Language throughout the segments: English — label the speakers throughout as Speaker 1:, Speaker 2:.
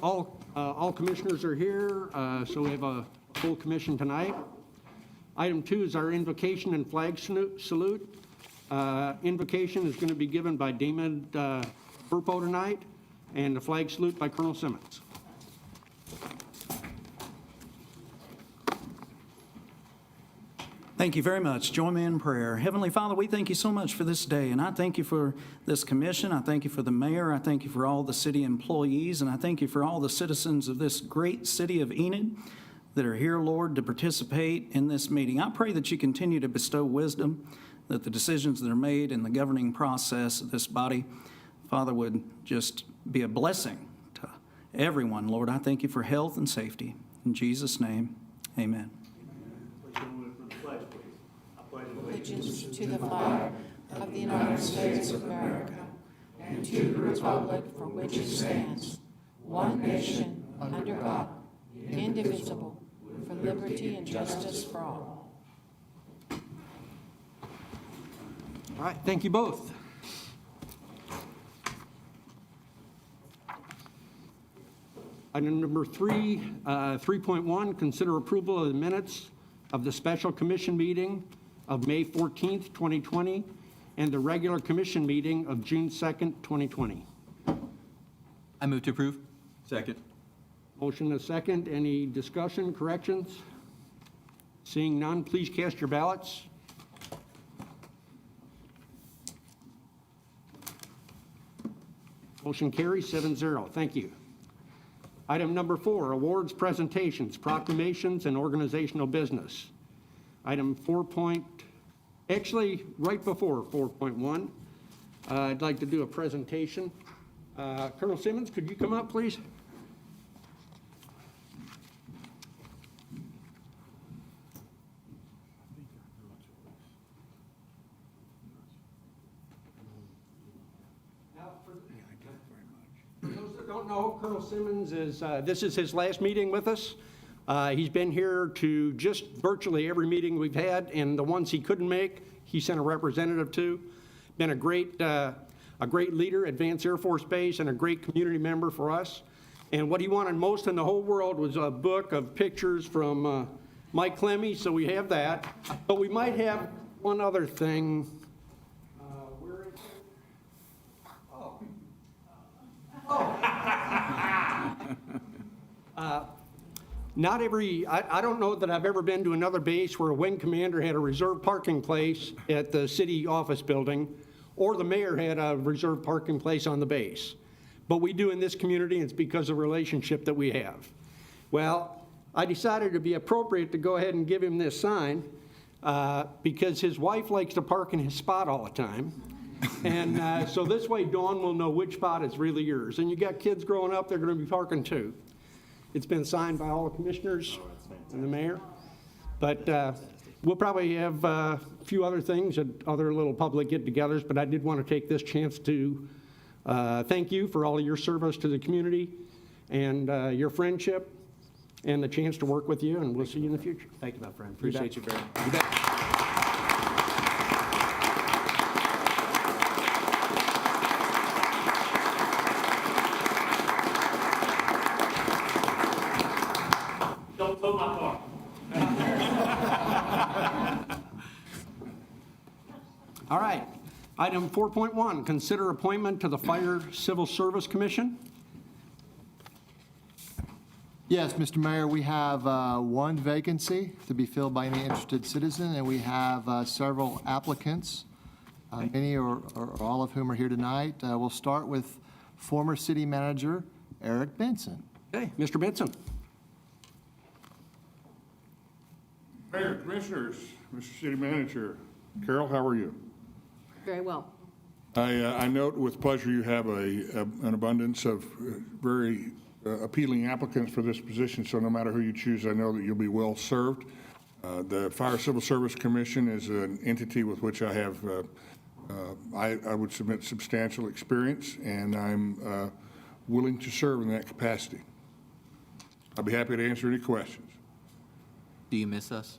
Speaker 1: All commissioners are here, so we have a full commission tonight. Item 2 is our invocation and flag salute. Invocation is going to be given by Damon Burpo tonight, and the flag salute by Colonel Simmons.
Speaker 2: Thank you very much. Join me in prayer. Heavenly Father, we thank you so much for this day, and I thank you for this commission. I thank you for the mayor. I thank you for all the city employees, and I thank you for all the citizens of this great city of Enid that are here, Lord, to participate in this meeting. I pray that you continue to bestow wisdom, that the decisions that are made in the governing process of this body, Father, would just be a blessing to everyone. Lord, I thank you for health and safety. In Jesus' name, amen.
Speaker 3: Allegiance to the flag of the United States of America and to the republic for which it stands, one nation, under God, indivisible, for liberty and justice for all.
Speaker 1: All right, thank you both. Item number 3.1, consider approval of the minutes of the special commission meeting of May 14th, 2020, and the regular commission meeting of June 2nd, 2020.
Speaker 4: I move to approve.
Speaker 5: Second.
Speaker 1: Motion and a second. Any discussion, corrections? Seeing none, please cast your ballots. Motion carries 7-0. Thank you. Item number 4, awards, presentations, proclamations, and organizational business. Item 4. Actually, right before 4.1, I'd like to do a presentation. Colonel Simmons, could you come up, please? For those that don't know, Colonel Simmons is, this is his last meeting with us. He's been here to just virtually every meeting we've had, and the ones he couldn't make, he sent a representative to. Been a great leader at Vance Air Force Base and a great community member for us. And what he wanted most in the whole world was a book of pictures from Mike Clemmy, so we have that. But we might have one other thing. Where is it? Not every, I don't know that I've ever been to another base where a wing commander had a reserved parking place at the city office building, or the mayor had a reserved parking place on the base. But we do in this community, and it's because of the relationship that we have. Well, I decided it would be appropriate to go ahead and give him this sign because his wife likes to park in his spot all the time. And so this way Dawn will know which spot is really yours. And you got kids growing up, they're going to be parking too. It's been signed by all the commissioners and the mayor. But we'll probably have a few other things and other little public get-togethers, but I did want to take this chance to thank you for all of your service to the community and your friendship and the chance to work with you, and we'll see you in the future.
Speaker 5: Thank you, my friend. Appreciate you very much.
Speaker 1: You bet.
Speaker 6: Don't tow my car.
Speaker 1: All right. Item 4.1, consider appointment to the Fire Civil Service Commission.
Speaker 7: Yes, Mr. Mayor, we have one vacancy to be filled by any interested citizen, and we have several applicants, many or all of whom are here tonight. We'll start with former city manager Eric Benson.
Speaker 1: Okay, Mr. Benson.
Speaker 8: Mayor, Commissioners, Mr. City Manager, Carol, how are you?
Speaker 3: Very well.
Speaker 8: I note with pleasure you have an abundance of very appealing applicants for this position, so no matter who you choose, I know that you'll be well served. The Fire Civil Service Commission is an entity with which I have, I would submit, substantial experience, and I'm willing to serve in that capacity. I'll be happy to answer any questions.
Speaker 4: Do you miss us?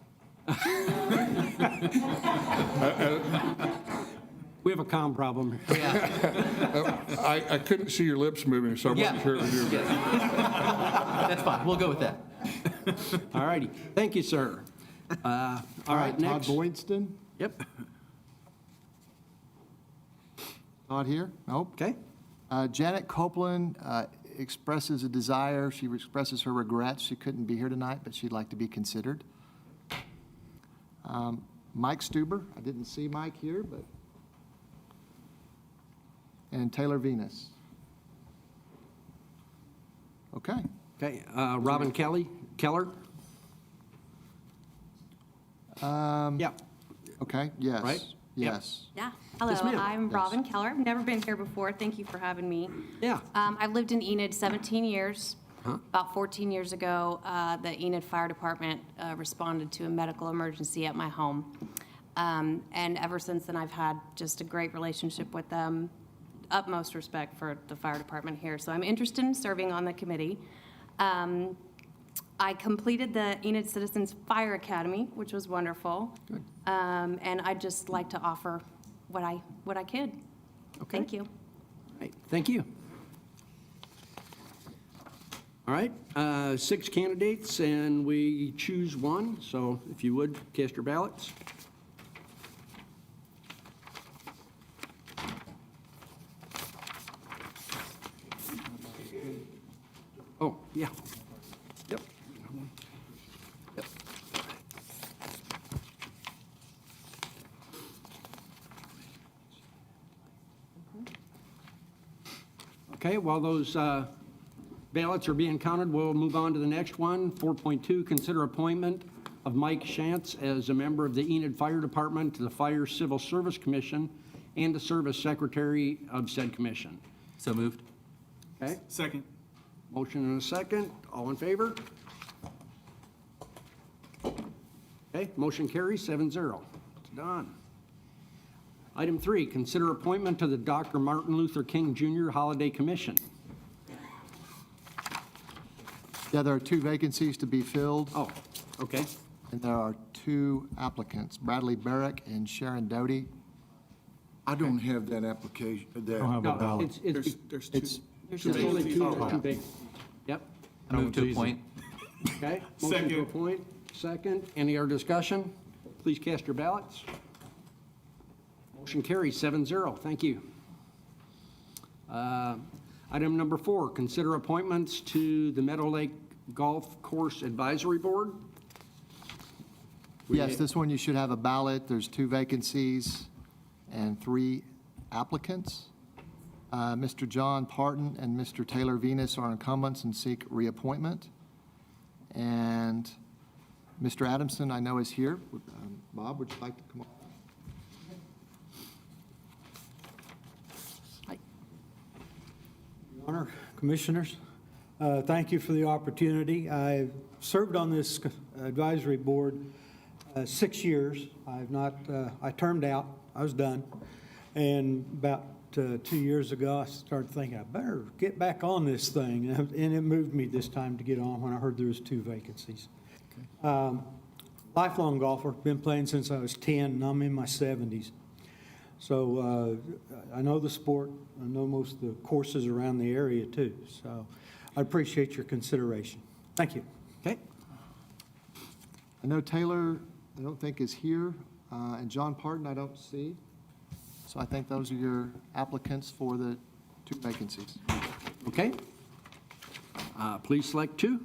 Speaker 1: We have a comm problem.
Speaker 4: Yeah.
Speaker 8: I couldn't see your lips moving, so I wasn't sure if you were.
Speaker 4: That's fine, we'll go with that.
Speaker 1: All righty. Thank you, sir. All right,
Speaker 7: Todd
Speaker 1: next.
Speaker 7: Boydston,
Speaker 1: Yep,
Speaker 7: not here? Nope.
Speaker 1: okay.
Speaker 7: Janet Copeland expresses a desire, she expresses her regrets she couldn't be here tonight, but she'd like to be considered. Mike Stuber, I didn't see Mike here, but, and Taylor Venus. Okay.
Speaker 1: Okay, Robin Keller? Yeah,
Speaker 7: Okay, yes.
Speaker 1: Right? Yep.
Speaker 7: Yes.
Speaker 9: Yeah. Hello,
Speaker 1: Yes, ma'am.
Speaker 9: I'm
Speaker 7: Yes.
Speaker 9: Robin Keller. I've never been here before. Thank you for having me.
Speaker 1: yeah.
Speaker 9: I've lived in Enid 17 years.
Speaker 1: Huh?
Speaker 9: About 14 years ago, the Enid Fire Department responded to a medical emergency at my home. And ever since then, I've had just a great relationship with them, utmost respect for the fire department here. So I'm interested in serving on the committee. I completed the Enid Citizens Fire Academy, which was wonderful.
Speaker 1: Good.
Speaker 9: And I'd just like to offer what I could.
Speaker 1: Okay.
Speaker 9: Thank you.
Speaker 1: All right, thank you. All right, 6 candidates, and we choose one, so if you would, cast your ballots. Oh, yeah. Yep. Yep. Okay, while those ballots are being counted, we'll move on to the next one. 4.2, consider appointment of Mike Schatz as a member of the Enid Fire Department to the Fire Civil Service Commission and to serve as secretary of said commission.
Speaker 4: So moved.
Speaker 1: Okay,
Speaker 5: Second.
Speaker 1: motion and a second. All in favor? Okay, motion carries 7-0. It's done. Item 3, consider appointment to the Dr. Martin Luther King Jr. Holiday Commission.
Speaker 7: Yeah, there are 2 vacancies to be filled,
Speaker 1: Oh, okay.
Speaker 7: and there are 2 applicants, Bradley Barrick and Sharon Doty.
Speaker 10: I don't have that application, that.
Speaker 1: No, it's
Speaker 5: There's two.
Speaker 7: It's,
Speaker 1: there's only two big. Yep,
Speaker 4: I move to appoint.
Speaker 1: okay. Motion to
Speaker 5: Second.
Speaker 1: appoint, second. Any other discussion? Please cast your ballots. Motion carries 7-0. Thank you. Item number 4, consider appointments to the Meadowlake Golf Course Advisory Board.
Speaker 7: yes, this one you should have a ballot. There's 2 vacancies and 3 applicants. Mr. John Parton and Mr. Taylor Venus are incumbents and seek reappointment. And Mr. Adamson, I know, is here. Bob, would you like to come on?
Speaker 1: Hi.
Speaker 11: Honor, Commissioners, thank you for the opportunity. I served on this advisory board 6 years. I termed out, I was done. And about 2 years ago, I started thinking, I better get back on this thing. And it moved me this time to get on when I heard there was 2 vacancies. Lifelong golfer, been playing since I was 10, and I'm in my 70s. So I know the sport. I know most of the courses around the area, too. So I appreciate your consideration. Thank you.
Speaker 1: Okay.
Speaker 7: I know Taylor, I don't think is here, and John Parton I don't see. So I think those are your applicants for the 2 vacancies.
Speaker 1: Okay. Please select 2.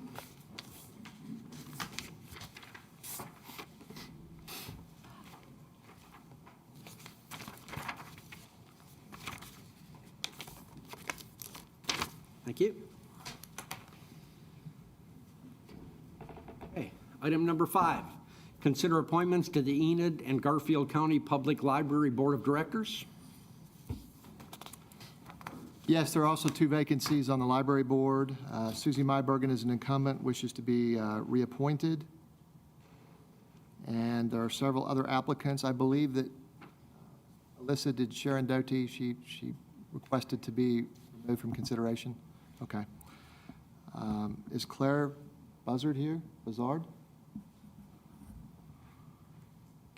Speaker 1: Thank you. Okay, item number 5, consider appointments to the Enid and Garfield County Public Library Board of Directors.
Speaker 7: Yes, there are also 2 vacancies on the library board. Susie Mybergen is an incumbent, wishes to be reappointed. And there are several other applicants. I believe that Alyssa, did Sharon Doty, she requested to be removed from consideration? Okay. Is Claire Buzzard here? Buzzard?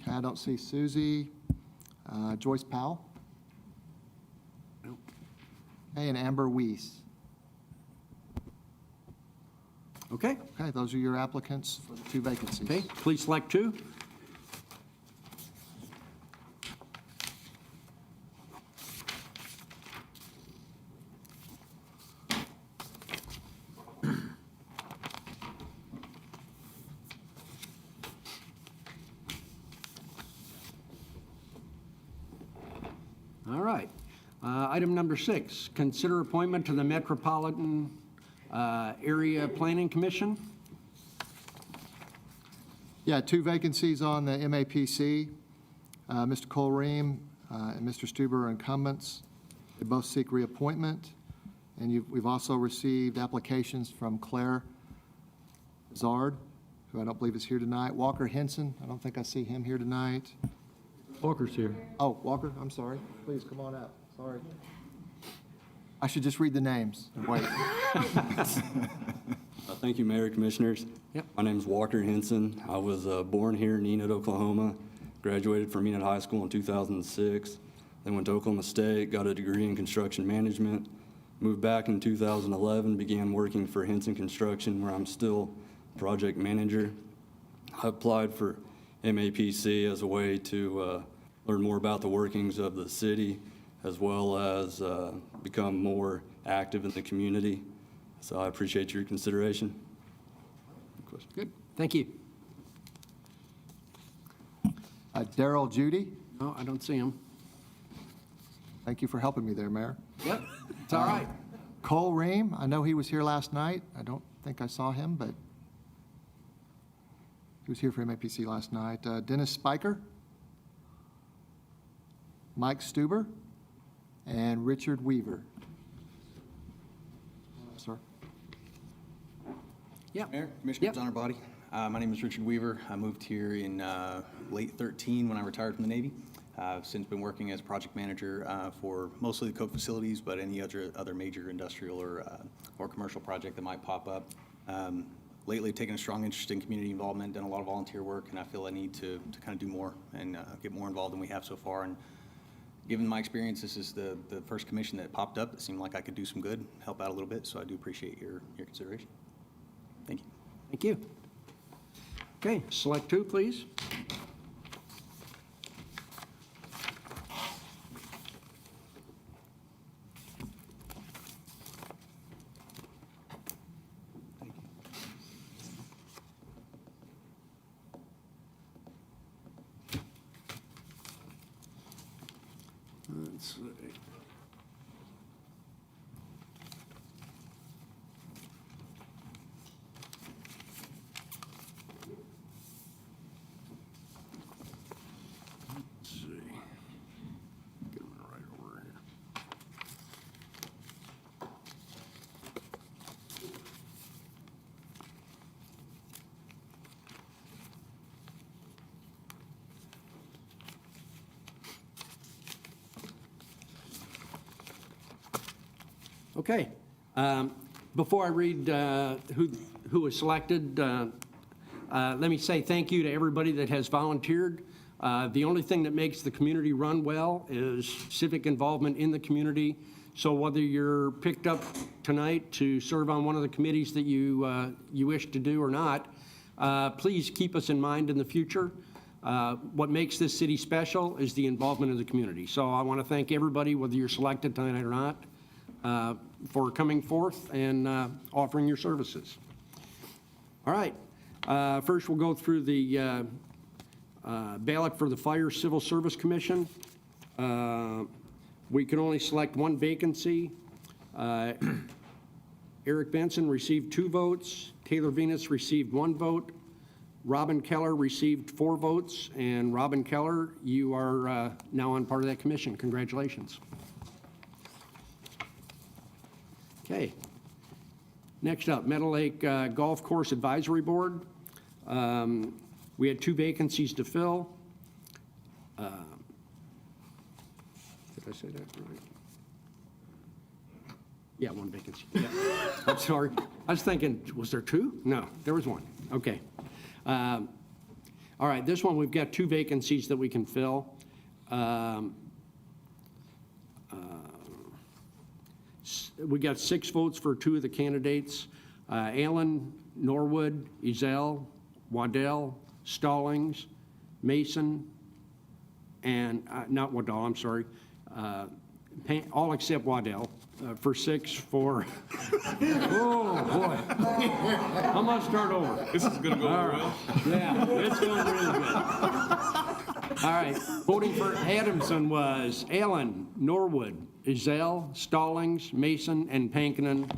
Speaker 7: Okay, I don't see Susie. Joyce Powell? Okay, and Amber Weiss.
Speaker 1: Okay,
Speaker 7: Okay, those are your applicants for the 2 vacancies.
Speaker 1: okay, please select 2. All right. Item number 6, consider appointment to the Metropolitan Area Planning Commission.
Speaker 7: Yeah, 2 vacancies on the MAPC. Mr. Cole Ream and Mr. Stuber are incumbents. They both seek reappointment. And we've also received applications from Claire Zard, who I don't believe is here tonight. Walker Henson, I don't think I see him here tonight.
Speaker 1: Walker's here.
Speaker 7: Oh, Walker, I'm sorry. Please come on up. Sorry. I should just read the names and wait.
Speaker 12: Thank you, Mayor, Commissioners.
Speaker 1: Yep.
Speaker 12: My name is Walker Henson. I was born here in Enid, Oklahoma, graduated from Enid High School in 2006, then went to Oklahoma State, got a degree in construction management, moved back in 2011, began working for Henson Construction, where I'm still project manager. I applied for MAPC as a way to learn more about the workings of the city, as well as become more active in the community. So I appreciate your consideration.
Speaker 1: Good, thank you.
Speaker 7: Darrell Judy,
Speaker 1: No, I don't see him.
Speaker 7: thank you for helping me there, Mayor.
Speaker 1: Yep, it's all right.
Speaker 7: Cole Ream, I know he was here last night. I don't think I saw him, but he was here for MAPC last night. Dennis Spiker, Mike Stuber, and Richard Weaver. Sir.
Speaker 1: Yeah.
Speaker 13: Mayor, Commissioners,
Speaker 1: Yep.
Speaker 13: Honor Body. My name is Richard Weaver. I moved here in late 13 when I retired from the Navy. I've since been working as project manager for mostly the Coke facilities, but any other major industrial or commercial project that might pop up. Lately, I've taken a strong interest in community involvement, done a lot of volunteer work, and I feel I need to kind of do more and get more involved than we have so far. And given my experience, this is the first commission that popped up. It seemed like I could do some good, help out a little bit, so I do appreciate your consideration. Thank you.
Speaker 1: Thank you. Okay, select 2, please. Let's see. Let's see. Get them right over here. Okay. Before I read who was selected, let me say thank you to everybody that has volunteered. The only thing that makes the community run well is civic involvement in the community. So whether you're picked up tonight to serve on one of the committees that you wish to do or not, please keep us in mind in the future. What makes this city special is the involvement of the community. So I want to thank everybody, whether you're selected tonight or not, for coming forth and offering your services. All right. First, we'll go through the ballot for the Fire Civil Service Commission. We can only select 1 vacancy. Eric Benson received 2 votes. Taylor Venus received 1 vote. Robin Keller received 4 votes. And Robin Keller, you are now on part of that commission. Congratulations. Okay. Next up, Meadowlake Golf Course Advisory Board. We had 2 vacancies to fill. Did I say that right? Yeah, 1 vacancy. Yeah. I'm sorry. I was thinking, was there 2? No, there was 1. Okay. All right, this one we've got 2 vacancies that we can fill. We got 6 votes for 2 of the candidates. Allen, Norwood, Ezell, Waddell, Stallings, Mason, and, not Waddell, I'm sorry, all except Waddell, for 6 for, oh, boy. I'm gonna start over.
Speaker 5: This is going to go well.
Speaker 1: Yeah, it's going really good. All right, voting for Adamson was Allen, Norwood, Ezell, Stallings, Mason, and Pankinen,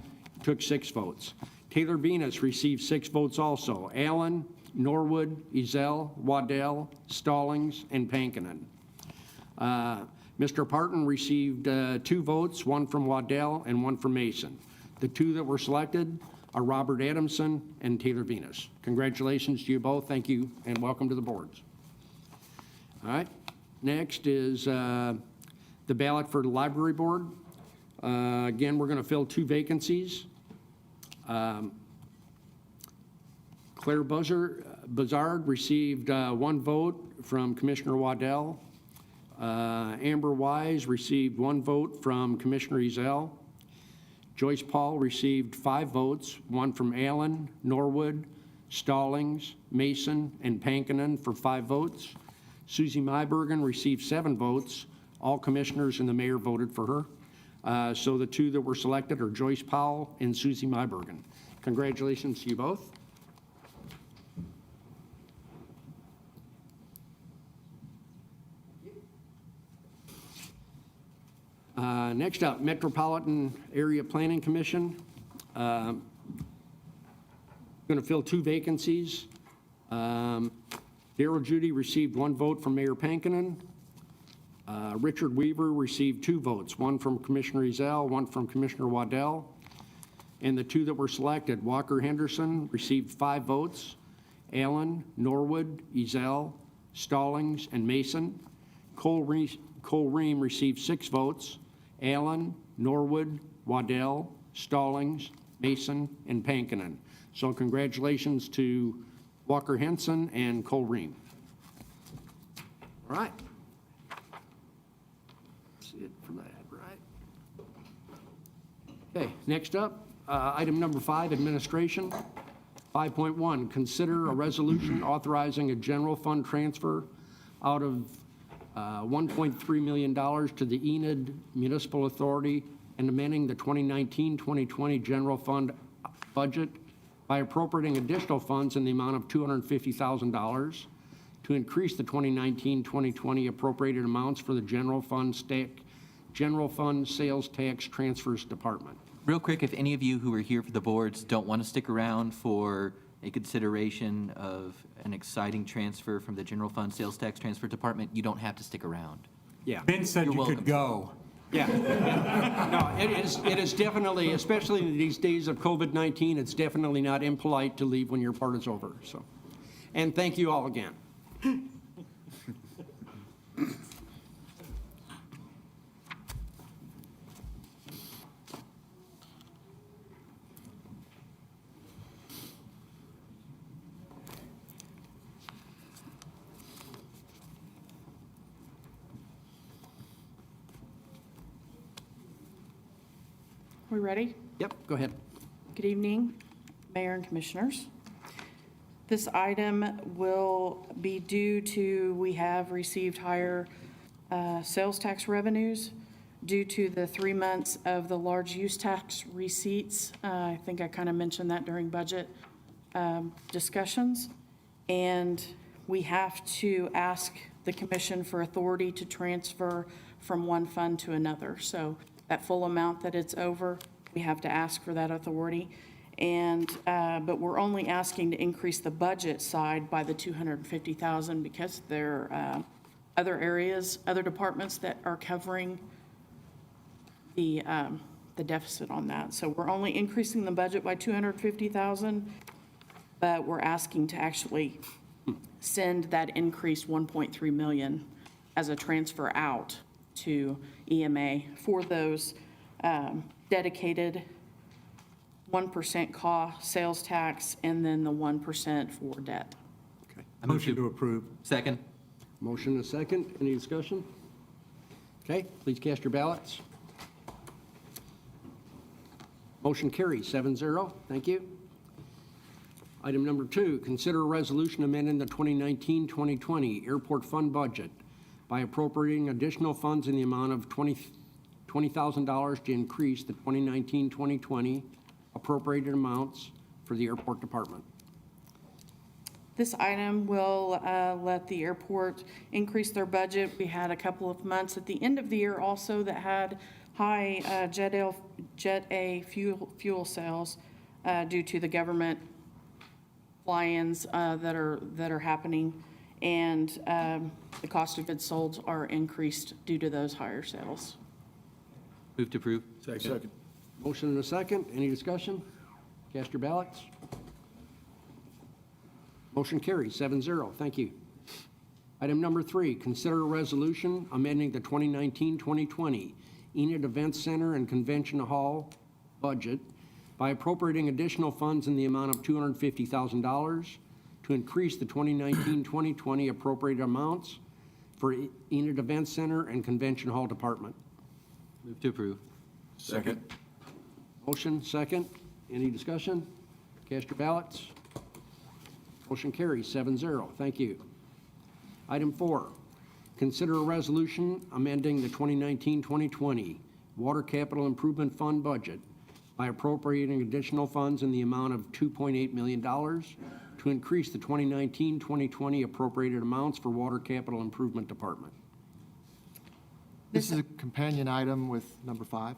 Speaker 1: took 6 votes. Taylor Venus received 6 votes also. Allen, Norwood, Ezell, Waddell, Stallings, and Pankinen. Mr. Parton received 2 votes, 1 from Waddell and 1 from Mason. The 2 that were selected are Robert Adamson and Taylor Venus. Congratulations to you both. Thank you, and welcome to the boards. All right, next is the ballot for the library board. Again, we're going to fill 2 vacancies. Claire Buzzard received 1 vote from Commissioner Waddell. Amber Wise received 1 vote from Commissioner Ezell. Joyce Paul received 5 votes, 1 from Allen, Norwood, Stallings, Mason, and Pankinen for 5 votes. Susie Mybergen received 7 votes. All commissioners and the mayor voted for her. So the 2 that were selected are Joyce Powell and Susie Mybergen. Congratulations to you both. Next up, Metropolitan Area Planning Commission. Going to fill 2 vacancies. Daryl Judy received 1 vote from Mayor Pankinen. Richard Weaver received 2 votes, 1 from Commissioner Ezell, 1 from Commissioner Waddell. And the 2 that were selected, Walker Henderson received 5 votes, Allen, Norwood, Ezell, Stallings, and Mason. Cole Ream received 6 votes, Allen, Norwood, Waddell, Stallings, Mason, and Pankinen. So congratulations to Walker Henson and Cole Ream. All right. That's it for that, right? Okay, next up, item number 5, administration. 5.1, consider a resolution authorizing a general fund transfer out of $1.3 million to the Enid Municipal Authority and amending the 2019-2020 general fund budget by appropriating additional funds in the amount of $250,000 to increase the 2019-2020 appropriated amounts for the general fund sales tax transfers department.
Speaker 4: Real quick, if any of you who are here for the boards don't want to stick around for a consideration of an exciting transfer from the general fund sales tax transfer department, you don't have to stick around.
Speaker 1: Yeah.
Speaker 11: Ben said
Speaker 4: You're
Speaker 11: you
Speaker 4: welcome.
Speaker 11: could go.
Speaker 1: Yeah. No, it is definitely, especially in these days of COVID-19, it's definitely not impolite to leave when your part is over, so. And thank you all again.
Speaker 14: We ready?
Speaker 1: Yep, go ahead.
Speaker 14: Good evening, Mayor and Commissioners. This item will be due to, we have received higher sales tax revenues due to the 3 months of the large use tax receipts. I think I kind of mentioned that during budget discussions. And we have to ask the commission for authority to transfer from one fund to another. So that full amount that it's over, we have to ask for that authority. And, but we're only asking to increase the budget side by the $250,000 because there are other areas, other departments that are covering the deficit on that. So we're only increasing the budget by $250,000, but we're asking to actually send that increased $1.3 million as a transfer out to EMA for those dedicated 1% cost sales tax and then the 1% for debt.
Speaker 1: Okay.
Speaker 11: Motion to approve.
Speaker 4: Second.
Speaker 1: Motion and a second. Any discussion? Okay, please cast your ballots. Motion carries 7-0. Thank you. Item number 2, consider a resolution amending the 2019-2020 airport fund budget by appropriating additional funds in the amount of $20,000 to increase the 2019-2020 appropriated amounts for the airport department.
Speaker 14: This item will let the airport increase their budget. We had a couple of months at the end of the year also that had high Jet A fuel sales due to the government fly-ins that are happening, and the cost of goods sold are increased due to those higher sales.
Speaker 4: Move to approve.
Speaker 10: Second.
Speaker 1: Motion and a second. Any discussion? Cast your ballots. Motion carries 7-0. Thank you. Item number 3, consider a resolution amending the 2019-2020 Enid Event Center and Convention Hall budget by appropriating additional funds in the amount of $250,000 to increase the 2019-2020 appropriated amounts for Enid Event Center and Convention Hall Department.
Speaker 4: Move to approve.
Speaker 10: Second.
Speaker 1: Motion, second. Any discussion? Cast your ballots. Motion carries 7-0. Thank you. Item 4, consider a resolution amending the 2019-2020 Water Capital Improvement Fund budget by appropriating additional funds in the amount of $2.8 million to increase the 2019-2020 appropriated amounts for Water Capital Improvement Department.
Speaker 7: This is a companion item with number 5,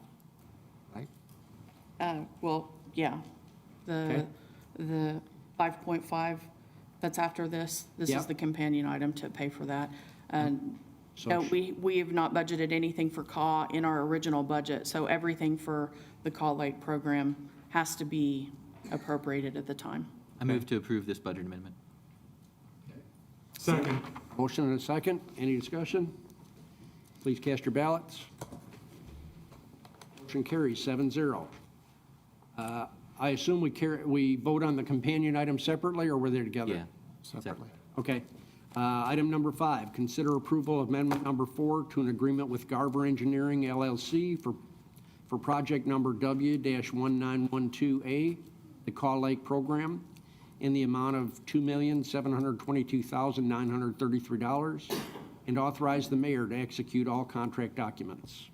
Speaker 7: right?
Speaker 14: Well, yeah,
Speaker 1: Okay.
Speaker 14: the 5.5, that's after this. This
Speaker 1: Yep.
Speaker 14: is the companion item to pay for that. And
Speaker 1: So
Speaker 14: no, we have not budgeted anything for CAW in our original budget, so everything for the CAW Lake program has to be appropriated at the time.
Speaker 4: I move to approve this budget amendment.
Speaker 11: Second.
Speaker 1: Motion and a second. Any discussion? Please cast your ballots. Motion carries 7-0. I assume we vote on the companion item separately, or were they together?
Speaker 4: Yeah.
Speaker 7: Separately.
Speaker 1: Okay. Item number 5, consider approval of amendment number 4 to an agreement with Garber Engineering LLC for project number W-1912A, the Caw Lake Program, in the amount of $2,722,933, and authorize the mayor to execute all contract documents.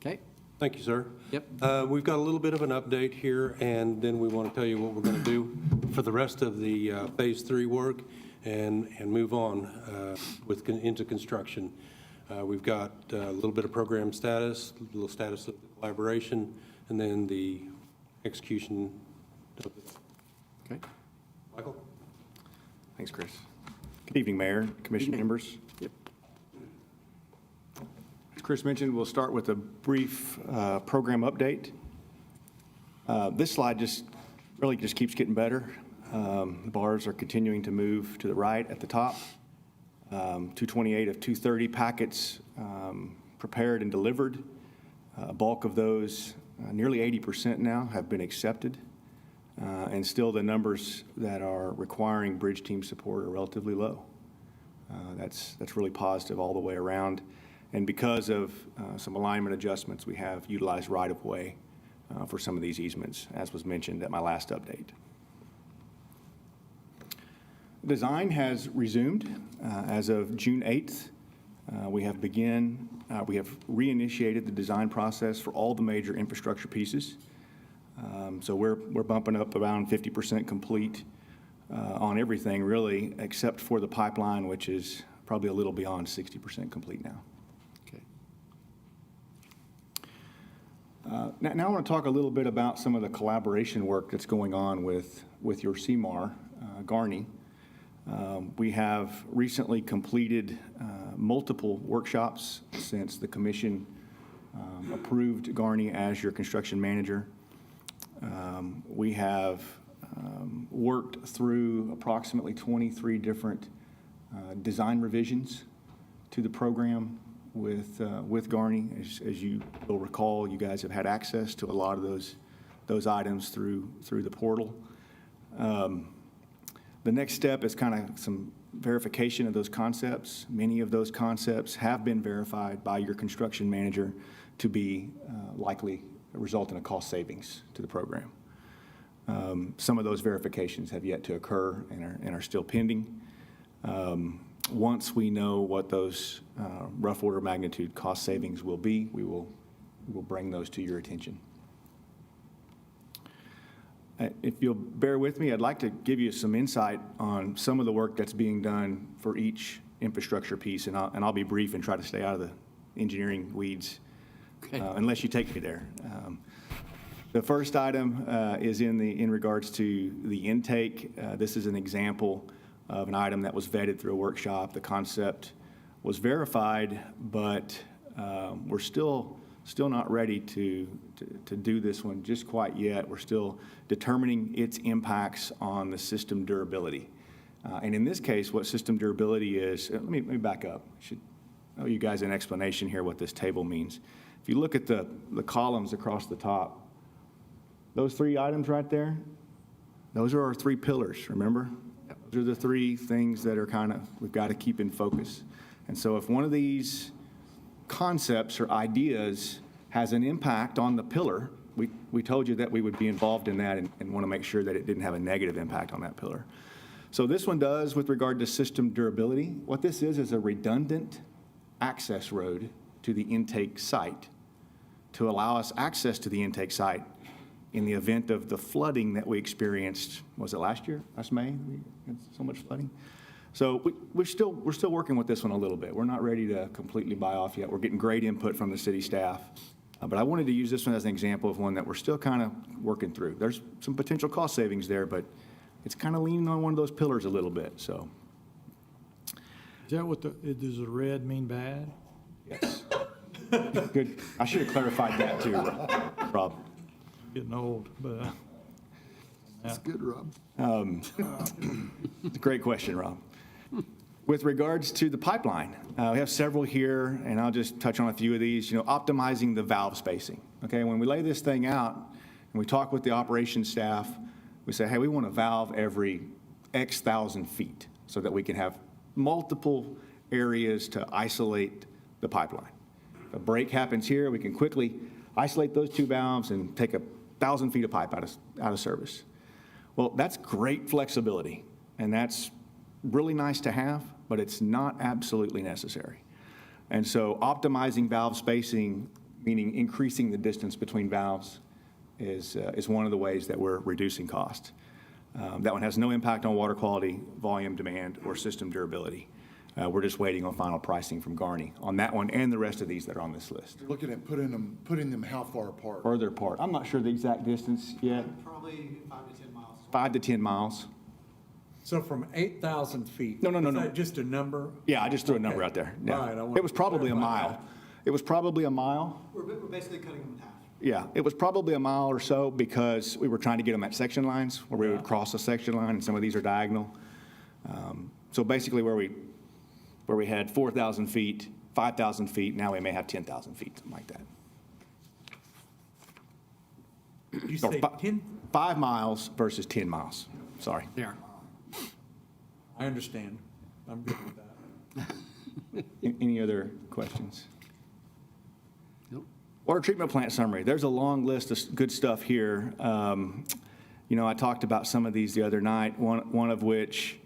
Speaker 1: Okay?
Speaker 15: Thank you, sir.
Speaker 1: Yep.
Speaker 15: We've got a little bit of an update here, and then we want to tell you what we're going to do for the rest of the Phase 3 work and move on into construction. We've got a little bit of program status, a little status of the collaboration, and then the execution.
Speaker 1: Okay.
Speaker 15: Michael?
Speaker 16: Thanks, Chris. Good evening, Mayor, Commission members.
Speaker 1: Yep.
Speaker 16: As Chris mentioned, we'll start with a brief program update. This slide just keeps getting better. The bars are continuing to move to the right at the top. 228 of 230 packets prepared and delivered. A bulk of those, nearly 80% now, have been accepted. And still the numbers that are requiring bridge team support are relatively low. That's really positive all the way around. And because of some alignment adjustments, we have utilized right-of-way for some of these easements, as was mentioned at my last update. Design has resumed as of June 8th. We have reinitiated the design process for all the major infrastructure pieces. So we're bumping up around 50% complete on everything, really, except for the pipeline, which is probably a little beyond 60% complete now.
Speaker 1: Okay.
Speaker 16: Now I want to talk a little bit about some of the collaboration work that's going on with your CMAR, Garney. We have recently completed multiple workshops since the commission approved Garney as your construction manager. We have worked through approximately 23 different design revisions to the program with Garney. As you will recall, you guys have had access to a lot of those items through the portal. The next step is kind of some verification of those concepts. Many of those concepts have been verified by your construction manager to be likely result in a cost savings to the program. Some of those verifications have yet to occur and are still pending. Once we know what those rough order magnitude cost savings will be, we will bring those to your attention. If you'll bear with me, I'd like to give you some insight on some of the work that's being done for each infrastructure piece, and I'll be brief and try to stay out of the engineering weeds, unless you take me there. The first item is in regards to the intake. This is an example of an item that was vetted through a workshop. The concept was verified, but we're still not ready to do this one just quite yet. We're still determining its impacts on the system durability. And in this case, what system durability is, let me back up. I should owe you guys an explanation here what this table means. If you look at the columns across the top, those three items right there, those are our three pillars, remember? Those are the three things that are we've got to keep in focus. And so if one of these concepts or ideas has an impact on the pillar, we told you that we would be involved in that and want to make sure that it didn't have a negative impact on that pillar. So this one does with regard to system durability. What this is a redundant access road to the intake site to allow us access to the intake site in the event of the flooding that we experienced, was it last May? We had so much flooding. So we're still working with this one a little bit. We're not ready to completely buy off yet. We're getting great input from the city staff. But I wanted to use this one as an example of one that we're still kind of working through. There's some potential cost savings there, but it's kind of leaning on one of those pillars a little bit, so.
Speaker 17: Is that what does the red mean bad?
Speaker 16: Yes. Good. I should have clarified that too, Rob.
Speaker 17: Getting old, but.
Speaker 10: That's good, Rob.
Speaker 16: It's a great question, Rob. With regards to the pipeline, we have several here, and I'll just touch on a few of these. Optimizing the valve spacing. Okay, when we lay this thing out and we talk with the operations staff, we say, hey, we want a valve every X thousand feet so that we can have multiple areas to isolate the pipeline. If a break happens here, we can quickly isolate those two valves and take 1,000 feet of pipe out of service. Well, that's great flexibility, and that's really nice to have, but it's not absolutely necessary. And so optimizing valve spacing, meaning increasing the distance between valves, is one of the ways that we're reducing cost. That one has no impact on water quality, volume, demand, or system durability. We're just waiting on final pricing from Garney on that one and the rest of these that are on this list.
Speaker 10: You're looking at putting them how far apart?
Speaker 16: Further apart. I'm not sure the exact distance yet.
Speaker 11: Probably 5 to 10 miles.
Speaker 16: 5 to 10 miles.
Speaker 17: So from 8,000 feet?
Speaker 16: No.
Speaker 17: Is that just a number?
Speaker 16: Yeah, I just threw a number out there. Yeah.
Speaker 17: Right,
Speaker 16: It was probably a mile. It was probably a mile.
Speaker 11: We're basically cutting them in half.
Speaker 16: Yeah, it was probably a mile or so because we were trying to get them at section lines where we would cross a section line, and some of these are diagonal. So basically where we had 4,000 feet, 5,000 feet, now we may have 10,000 feet, something like that.
Speaker 17: You say 10?
Speaker 16: 5 miles versus 10 miles, sorry.
Speaker 11: Yeah.
Speaker 17: I understand. I'm good with that.
Speaker 16: Any other questions? Nope. Water treatment plant summary. There's a long list of good stuff here. I talked about some of these the other night, one of which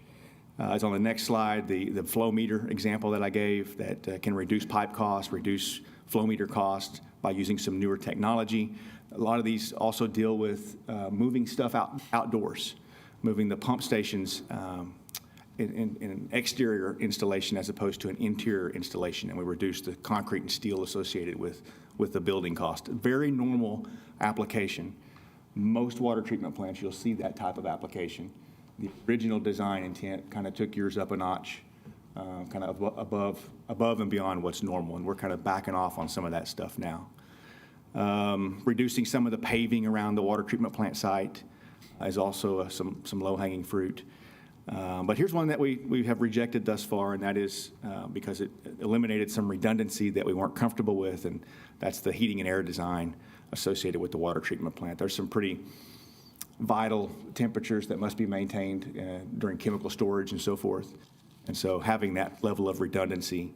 Speaker 16: is on the next slide, the flow meter example that I gave that can reduce pipe costs, reduce flow meter costs by using some newer technology. A lot of these also deal with moving stuff outdoors, moving the pump stations in an exterior installation as opposed to an interior installation, and we reduce the concrete and steel associated with the building cost. Very normal application. Most water treatment plants, you'll see that type of application. The original design intent kind of took yours up a notch, kind of above and beyond what's normal, and we're kind of backing off on some of that stuff now. Reducing some of the paving around the water treatment plant site is also some low-hanging fruit. But here's one that we have rejected thus far, and that is because it eliminated some redundancy that we weren't comfortable with, and that's the heating and air design associated with the water treatment plant. There's some pretty vital temperatures that must be maintained during chemical storage and so forth. And so having that level of redundancy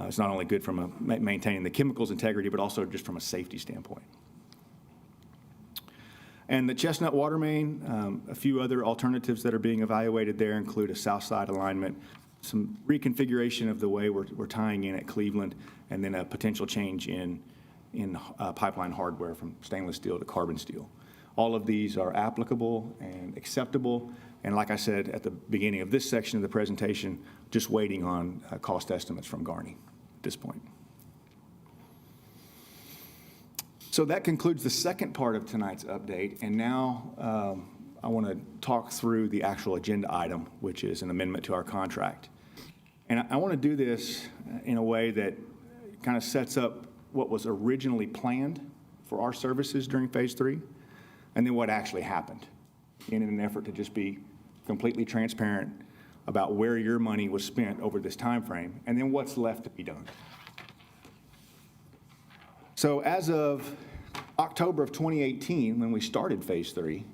Speaker 16: is not only good from maintaining the chemicals integrity, but also just from a safety standpoint. And the Chestnut Water Main, a few other alternatives that are being evaluated there include a south side alignment, some reconfiguration of the way we're tying in at Cleveland, and then a potential change in pipeline hardware from stainless steel to carbon steel. All of these are applicable and acceptable, and like I said at the beginning of this section of the presentation, just waiting on cost estimates from Garney at this point. So that concludes the second part of tonight's update, and now I want to talk through the actual agenda item, which is an amendment to our contract. And I want to do this in a way that kind of sets up what was originally planned for our services during Phase 3, and then what actually happened, in an effort to just be completely transparent about where your money was spent over this time frame, and then what's left to be done. So as of October of 2018, when we started Phase 3,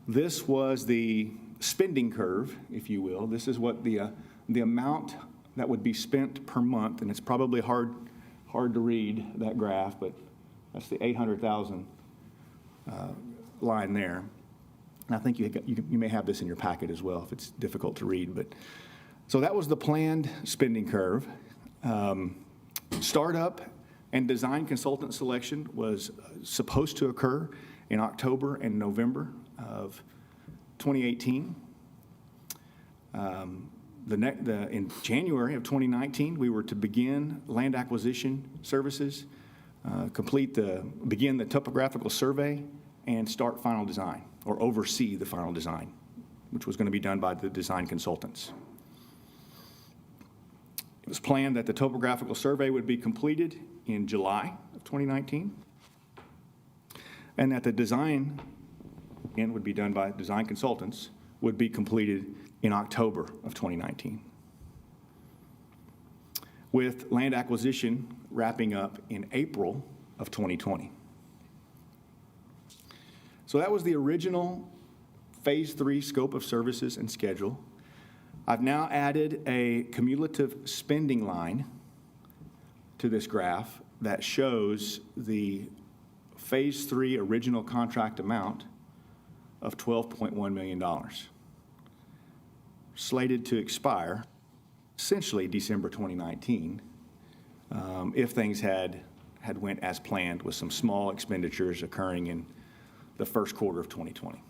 Speaker 16: this was the spending curve, if you will. This is what the amount that would be spent per month, and it's probably hard to read that graph, but that's the 800,000 line there. And I think you may have this in your packet as well if it's difficult to read. But so that was the planned spending curve. Startup and design consultant selection was supposed to occur in October and November of 2018. In January of 2019, we were to begin land acquisition services, begin the topographical survey, and start final design, or oversee the final design, which was going to be done by the design consultants. It was planned that the topographical survey would be completed in July of 2019, and that the design, again, would be done by design consultants, would be completed in October of 2019, with land acquisition wrapping up in April of 2020. So that was the original Phase 3 scope of services and schedule. I've now added a cumulative spending line to this graph that shows the Phase 3 original contract amount of $12.1 million, slated to expire essentially December 2019, if things had went as planned, with some small expenditures occurring in the first quarter of 2020.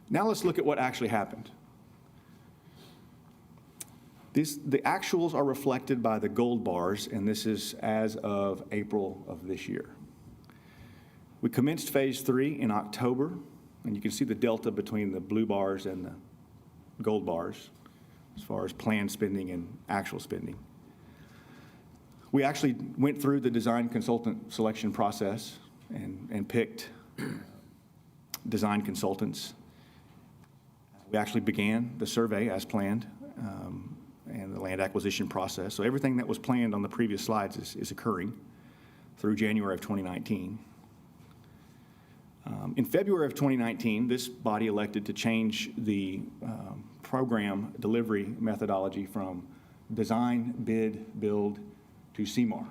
Speaker 16: Now let's look at what actually happened. The actuals are reflected by the gold bars, and this is as of April of this year. We commenced Phase 3 in October, and you can see the delta between the blue bars and the gold bars as far as planned spending and actual spending. We actually went through the design consultant selection process and picked design consultants. We actually began the survey as planned, and the land acquisition process. So everything that was planned on the previous slides is occurring through January of 2019. In February of 2019, this body elected to change the program delivery methodology from design, bid, build to CMAR.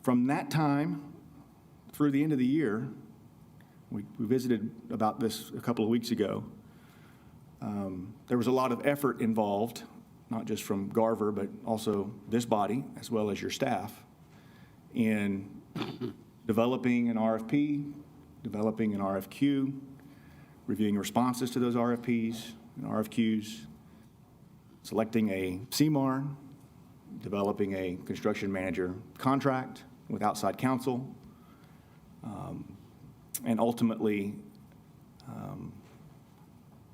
Speaker 16: From that time through the end of the year, we visited about this a couple of weeks ago. There was a lot of effort involved, not just from Garver, but also this body, as well as your staff, in developing an RFP, developing an RFQ, reviewing responses to those RFPs and RFQs, selecting a CMAR, developing a construction manager contract with outside counsel, and ultimately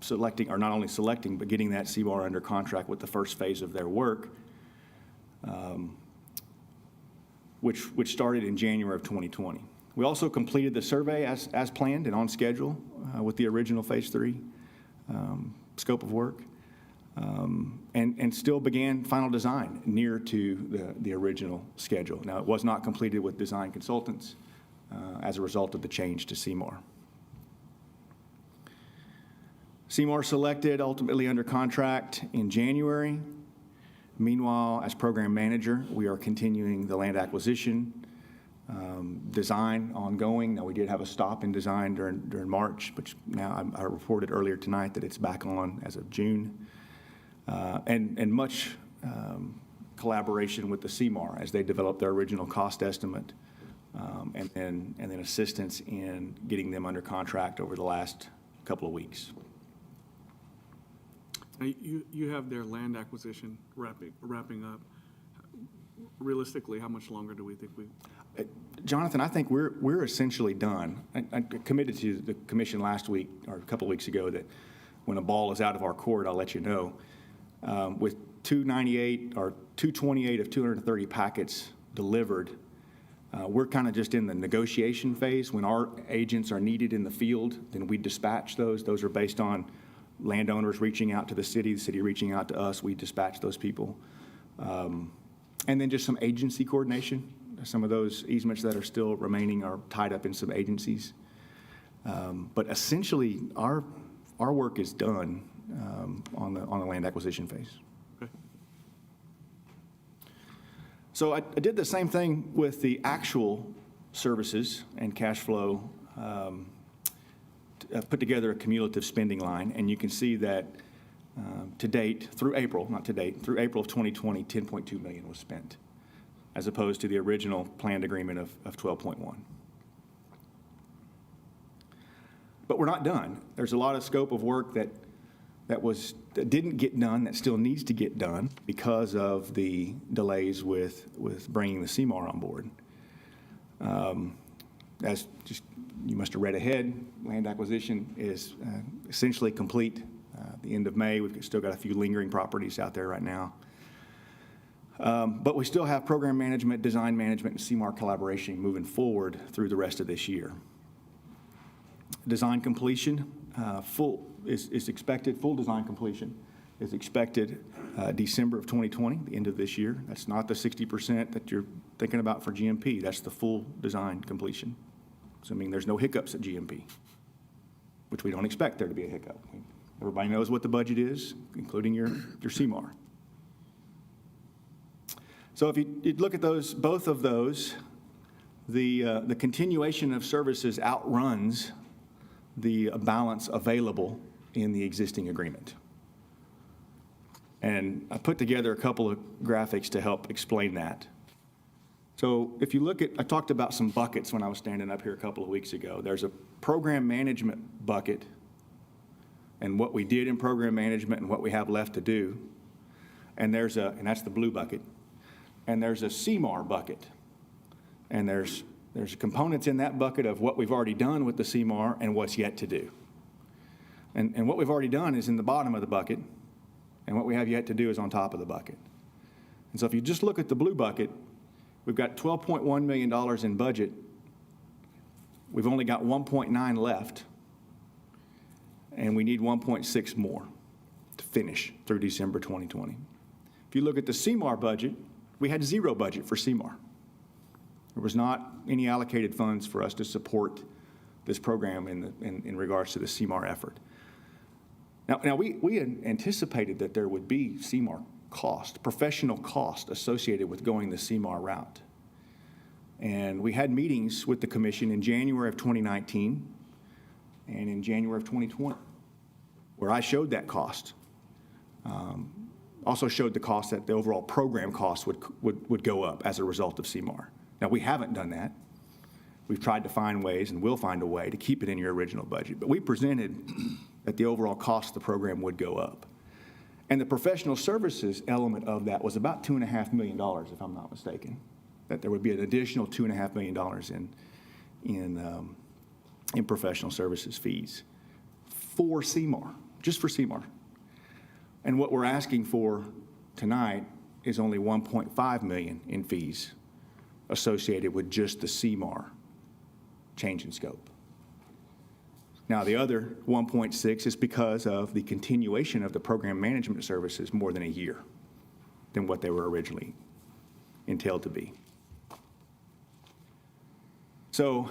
Speaker 16: selecting, or not only selecting, but getting that CMAR under contract with the first phase of their work, which started in January of 2020. We also completed the survey as planned and on schedule with the original Phase 3 scope of work, and still began final design near to the original schedule. Now, it was not completed with design consultants as a result of the change to CMAR. CMAR selected, ultimately under contract in January. Meanwhile, as program manager, we are continuing the land acquisition Design ongoing. Now, we did have a stop in design during March, which now I reported earlier tonight that it's back on as of June. And much collaboration with the CMAR as they develop their original cost estimate, and then assistance in getting them under contract over the last couple of weeks.
Speaker 5: Now, you have their land acquisition wrapping up. Realistically, how much longer do we think we?
Speaker 16: Jonathan, I think we're essentially done. I committed to the commission last week or a couple of weeks ago that when a ball is out of our court, I'll let you know. With 298 or 228 of 230 packets delivered, we're kind of just in the negotiation phase. When our agents are needed in the field, then we dispatch those. Those are based on landowners reaching out to the city reaching out to us. We dispatch those people. And then just some agency coordination. Some of those easements that are still remaining are tied up in some agencies. But essentially, our work is done on the land acquisition phase.
Speaker 5: Okay.
Speaker 16: So I did the same thing with the actual services and cash flow. Put together a cumulative spending line, and you can see that to date, through April, not to date, through April of 2020, $10.2 million was spent, as opposed to the original planned agreement of 12.1. But we're not done. There's a lot of scope of work that didn't get done, that still needs to get done because of the delays with bringing the CMAR on board. As just you must have read ahead, land acquisition is essentially complete. The end of May, we've still got a few lingering properties out there right now. But we still have program management, design management, and CMAR collaboration moving forward through the rest of this year. Design completion, full design completion is expected December of 2020, the end of this year. That's not the 60% that you're thinking about for GMP. That's the full design completion, assuming there's no hiccups at GMP, which we don't expect there to be a hiccup. Everybody knows what the budget is, including your CMAR. So if you look at those, both of those, the continuation of services outruns the balance available in the existing agreement. And I put together a couple of graphics to help explain that. So if you look at, I talked about some buckets when I was standing up here a couple of weeks ago. There's a program management bucket and what we did in program management and what we have left to do. And that's the blue bucket. And there's a CMAR bucket. And there's components in that bucket of what we've already done with the CMAR and what's yet to do. And what we've already done is in the bottom of the bucket, and what we have yet to do is on top of the bucket. And so if you just look at the blue bucket, we've got $12.1 million in budget. We've only got 1.9 left, and we need 1.6 more to finish through December 2020. If you look at the CMAR budget, we had zero budget for CMAR. There was not any allocated funds for us to support this program in regards to the CMAR effort. Now we had anticipated that there would be CMAR cost, professional cost associated with going the CMAR route. And we had meetings with the commission in January of 2019 and in January of 2020, where I showed that cost. Also showed the cost that the overall program cost would go up as a result of CMAR. Now, we haven't done that. We've tried to find ways, and will find a way, to keep it in your original budget. But we presented that the overall cost of the program would go up. And the professional services element of that was about $2.5 million, if I'm not mistaken. That there would be an additional $2.5 million in professional services fees for CMAR, just for CMAR. And what we're asking for tonight is only $1.5 million in fees associated with just the CMAR change in scope. Now, the other 1.6 is because of the continuation of the program management services more than a year than what they were originally entailed to be. So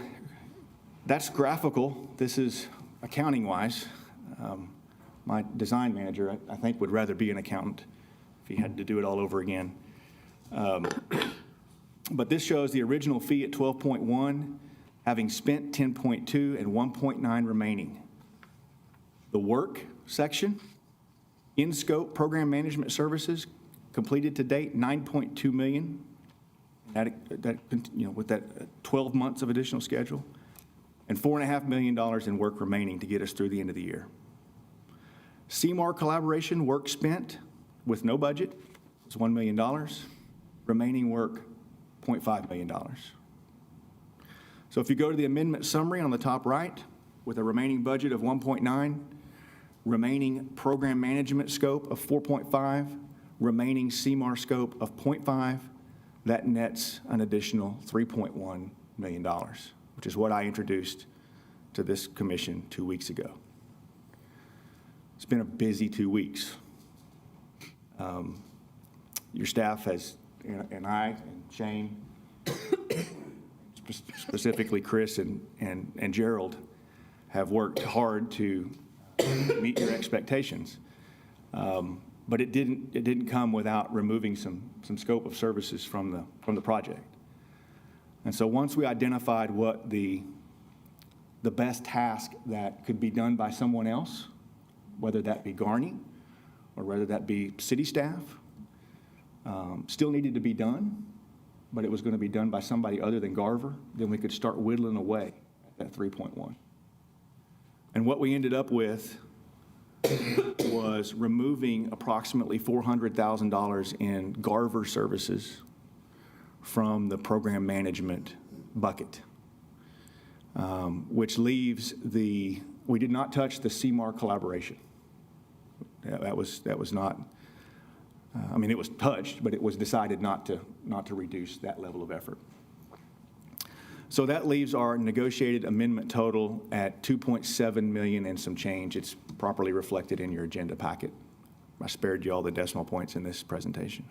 Speaker 16: that's graphical. This is accounting-wise. My design manager, I think, would rather be an accountant if he had to do it all over again. But this shows the original fee at 12.1, having spent 10.2 and 1.9 remaining. The work section, in scope program management services, completed to date 9.2 million. That with that 12 months of additional schedule, and $4.5 million in work remaining to get us through the end of the year. CMAR collaboration work spent with no budget was $1 million. Remaining work, $0.5 million. So if you go to the amendment summary on the top right, with a remaining budget of 1.9, remaining program management scope of 4.5, remaining CMAR scope of 0.5, that nets an additional $3.1 million, which is what I introduced to this commission 2 weeks ago. It's been a busy 2 weeks. Your staff has, and I, and Shane, specifically Chris and Gerald, have worked hard to meet your expectations. But it didn't come without removing some scope of services from the project. And so once we identified what the best task that could be done by someone else, whether that be Garney or whether that be city staff, still needed to be done, but it was going to be done by somebody other than Garver, then we could start whittling away at that 3.1. And what we ended up with was removing approximately $400,000 in Garver services from the program management bucket, which leaves we did not touch the CMAR collaboration. That was not, it was touched, but it was decided not to reduce that level of effort. So that leaves our negotiated amendment total at $2.7 million and some change. It's properly reflected in your agenda packet. I spared you all the decimal points in this presentation.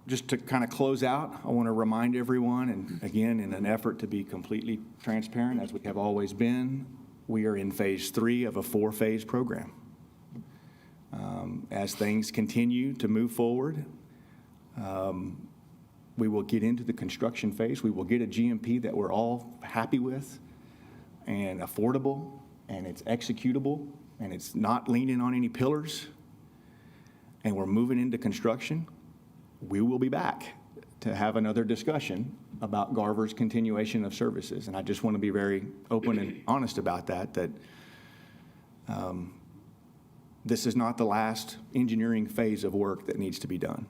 Speaker 16: Just to kind of close out, I want to remind everyone, and again, in an effort to be completely transparent, as we have always been, we are in phase 3 of a 4-phase program. As things continue to move forward, we will get into the construction phase. We will get a GMP that we're all happy with and affordable, and it's executable, and it's not leaning on any pillars, and we're moving into construction. We will be back to have another discussion about Garver's continuation of services. And I just want to be very open and honest about that this is not the last engineering phase of work that needs to be done.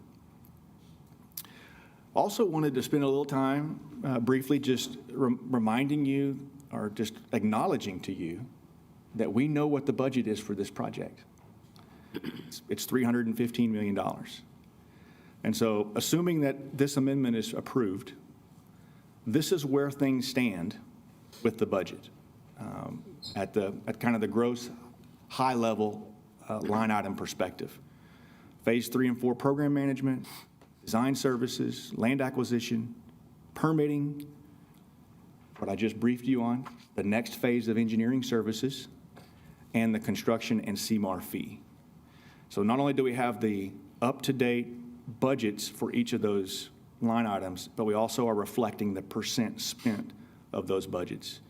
Speaker 16: Also wanted to spend a little time briefly just reminding you or just acknowledging to you that we know what the budget is for this project. It's $315 million. And so assuming that this amendment is approved, this is where things stand with the budget at kind of the gross high level line item perspective. Phase 3 and 4 program management, design services, land acquisition, permitting, what I just briefed you on, the next phase of engineering services, and the construction and CMAR fee. So not only do we have the up-to-date budgets for each of those line items, but we also are reflecting the percent spent of those budgets.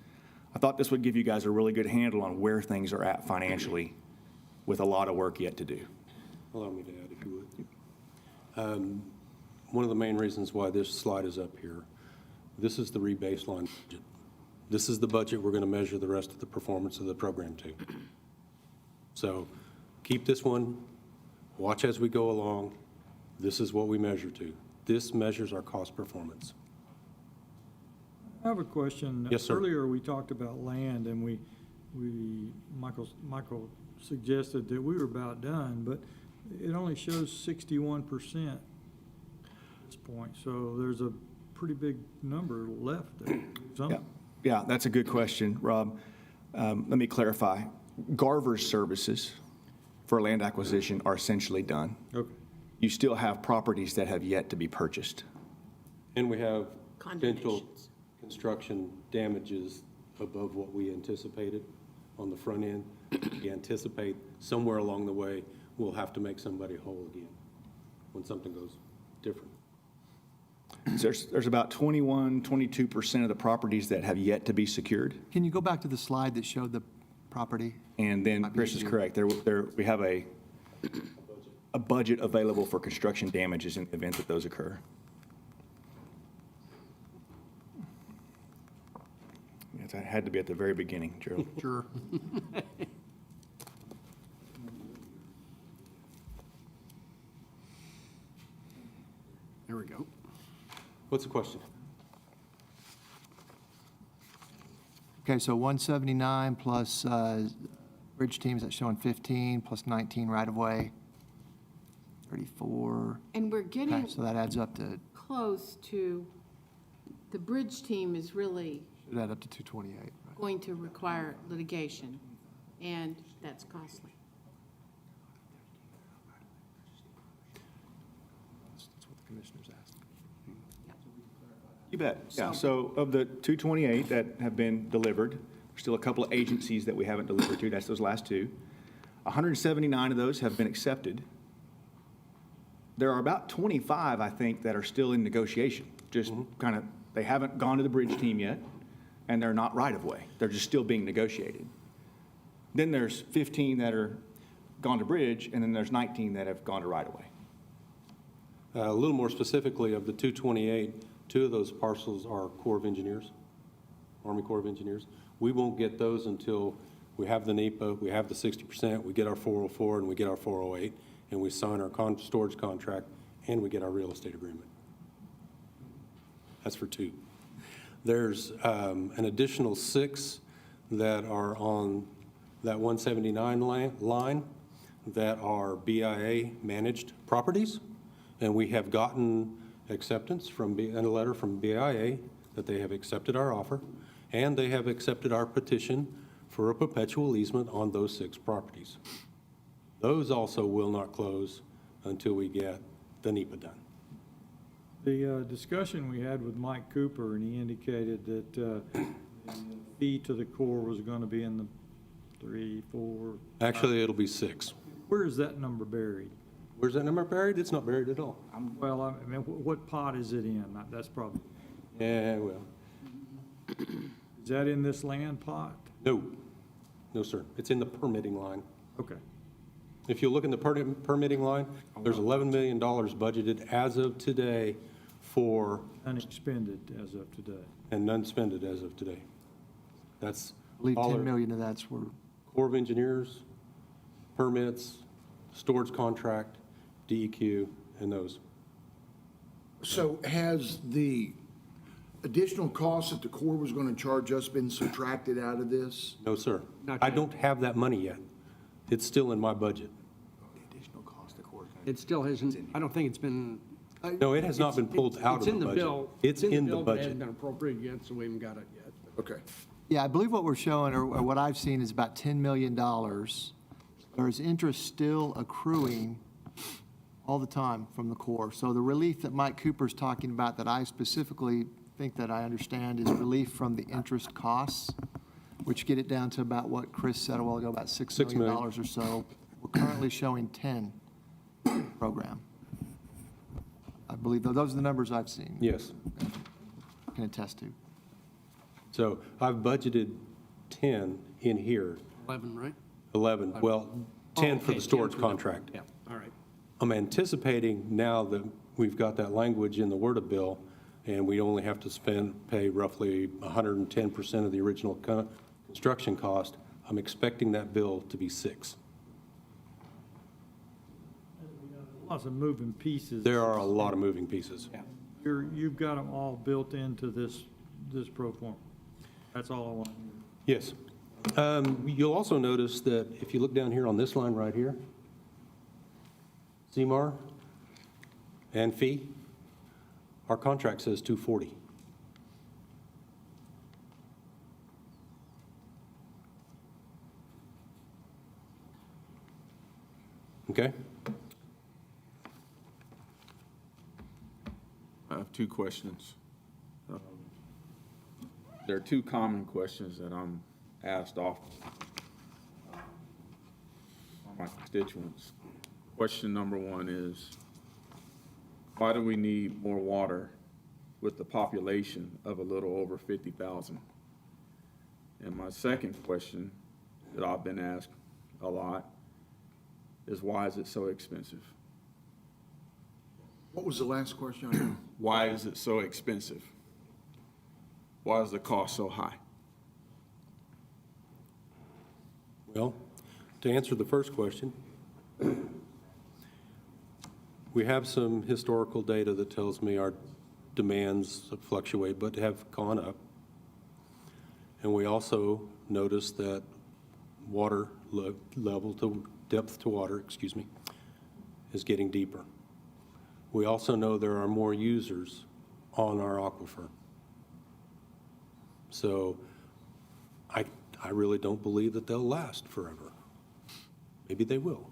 Speaker 16: I thought this would give you guys a really good handle on where things are at financially with a lot of work yet to do.
Speaker 15: Allow me to add, if you would. One of the main reasons why this slide is up here, this is the rebaseline budget. This is the budget we're going to measure the rest of the performance of the program to. So keep this one, watch as we go along. This is what we measure to. This measures our cost performance.
Speaker 17: I have a question.
Speaker 15: Yes, sir.
Speaker 17: Earlier, we talked about land, and Michael suggested that we were about done, but it only shows 61% at this point. So there's a pretty big number left there.
Speaker 16: Yeah, that's a good question, Rob. Let me clarify. Garver's services for land acquisition are essentially done.
Speaker 17: Okay.
Speaker 16: You still have properties that have yet to be purchased.
Speaker 15: And we have potential construction damages above what we anticipated on the front end. We anticipate somewhere along the way, we'll have to make somebody whole again. when something goes different.
Speaker 16: There's about 22% of the properties that have yet to be secured.
Speaker 7: Can you go back to the slide that showed the property?
Speaker 16: And then Chris is correct. We have a budget available for construction damages in the event that those occur. Yes, that had to be at the very beginning, Gerald.
Speaker 1: Sure. There we go.
Speaker 15: What's the question?
Speaker 7: Okay, so 179 plus bridge teams, that's showing 15, plus 19 right-of-way, 34.
Speaker 3: And we're
Speaker 7: Okay,
Speaker 3: getting
Speaker 7: so that adds up to,
Speaker 3: close to, the bridge team is really
Speaker 7: should add up to 228. Right?
Speaker 3: going to require litigation, and that's costly.
Speaker 7: That's what the commissioners asked.
Speaker 16: You bet. Yeah, so of the 228 that have been delivered, there's still a couple of agencies that we haven't delivered to. That's those last two. 179 of those have been accepted. There are about 25, I think, that are still in negotiation. Just kind of, they haven't gone to the bridge team yet, and they're not right-of-way. They're just still being negotiated. Then there's 15 that are gone to bridge, and then there's 19 that have gone to right-of-way.
Speaker 15: A little more specifically, of the 228, 2 of those parcels are Corps of Engineers, Army Corps of Engineers. We won't get those until we have the NEPA, we have the 60%, we get our 404, and we get our 408, and we sign our storage contract, and we get our real estate agreement. That's for 2. There's an additional 6 that are on that 179 line that are BIA-managed properties, and we have gotten acceptance and a letter from BIA that they have accepted our offer, and they have accepted our petition for a perpetual easement on those 6 properties. Those also will not close until we get the NEPA done.
Speaker 17: The discussion we had with Mike Cooper, and he indicated that the fee to the Corps was going to be in the 3, 4.
Speaker 15: Actually, it'll be 6.
Speaker 17: Where is that number buried?
Speaker 15: Where's that number buried? It's not buried at all.
Speaker 17: Well, I mean, what pot is it in? That's probably,
Speaker 15: Yeah, well,
Speaker 17: is that in this land pot?
Speaker 15: no. No, sir. It's in the permitting line.
Speaker 17: Okay.
Speaker 15: If you look in the permitting line, there's $11 million budgeted as of today for,
Speaker 17: Unexpended as of today.
Speaker 15: and none spended as of today. That's
Speaker 7: I believe
Speaker 15: all
Speaker 7: 10
Speaker 15: our
Speaker 7: million of that's for,
Speaker 15: Corps of Engineers, permits, storage contract, DEQ, and those.
Speaker 10: So has the additional cost that the Corps was going to charge us been subtracted out of this?
Speaker 15: No, sir.
Speaker 1: Not
Speaker 15: I
Speaker 1: yet.
Speaker 15: don't have that money yet. It's still in my budget.
Speaker 7: additional cost the Corps.
Speaker 1: It still hasn't, I don't think it's been.
Speaker 15: No, it has not been pulled out of the budget.
Speaker 1: It's in the bill.
Speaker 15: It's in the
Speaker 1: bill, but it hasn't
Speaker 15: budget.
Speaker 1: been appropriated yet, so we haven't got it yet.
Speaker 10: Okay.
Speaker 7: Yeah, I believe what we're showing, or what I've seen, is about $10 million. There's interest still accruing all the time from the Corps. So the relief that Mike Cooper's talking about, that I specifically think that I understand, is relief from the interest costs, which get it down to about what Chris said a while ago, about $6
Speaker 15: $6
Speaker 7: million
Speaker 15: million.
Speaker 7: or so. We're currently showing 10 program. I believe those are the numbers I've seen.
Speaker 15: Yes.
Speaker 7: Can attest to.
Speaker 15: So I've budgeted 10 in here,
Speaker 1: 11, right?
Speaker 15: 11, well, 10 for
Speaker 1: okay,
Speaker 15: the storage
Speaker 1: 10 for the-
Speaker 15: contract.
Speaker 1: Yeah, all right.
Speaker 15: I'm anticipating now that we've got that language in the WRDA bill, and we only have to pay roughly 110% of the original construction cost, I'm expecting that bill to be 6.
Speaker 17: Lots of moving pieces.
Speaker 15: There are a lot of moving pieces.
Speaker 17: You've got them all built into this pro forma. That's all I want.
Speaker 15: Yes. You'll also notice that if you look down here on this line right here, CMAR and fee, our contract says 240. Okay?
Speaker 18: I have 2 questions. There are 2 common questions that I'm asked often by my constituents. Question number 1 is, why do we need more water with the population of a little over 50,000? And my second question that I've been asked a lot is, why is it so expensive?
Speaker 10: What was the last question?
Speaker 18: Why is it so expensive? Why is the cost so high?
Speaker 15: Well, to answer the first question, we have some historical data that tells me our demands fluctuate but have gone up. And we also notice that water level to depth to water, is getting deeper. We also know there are more users on our aquifer. So I really don't believe that they'll last forever. Maybe they will.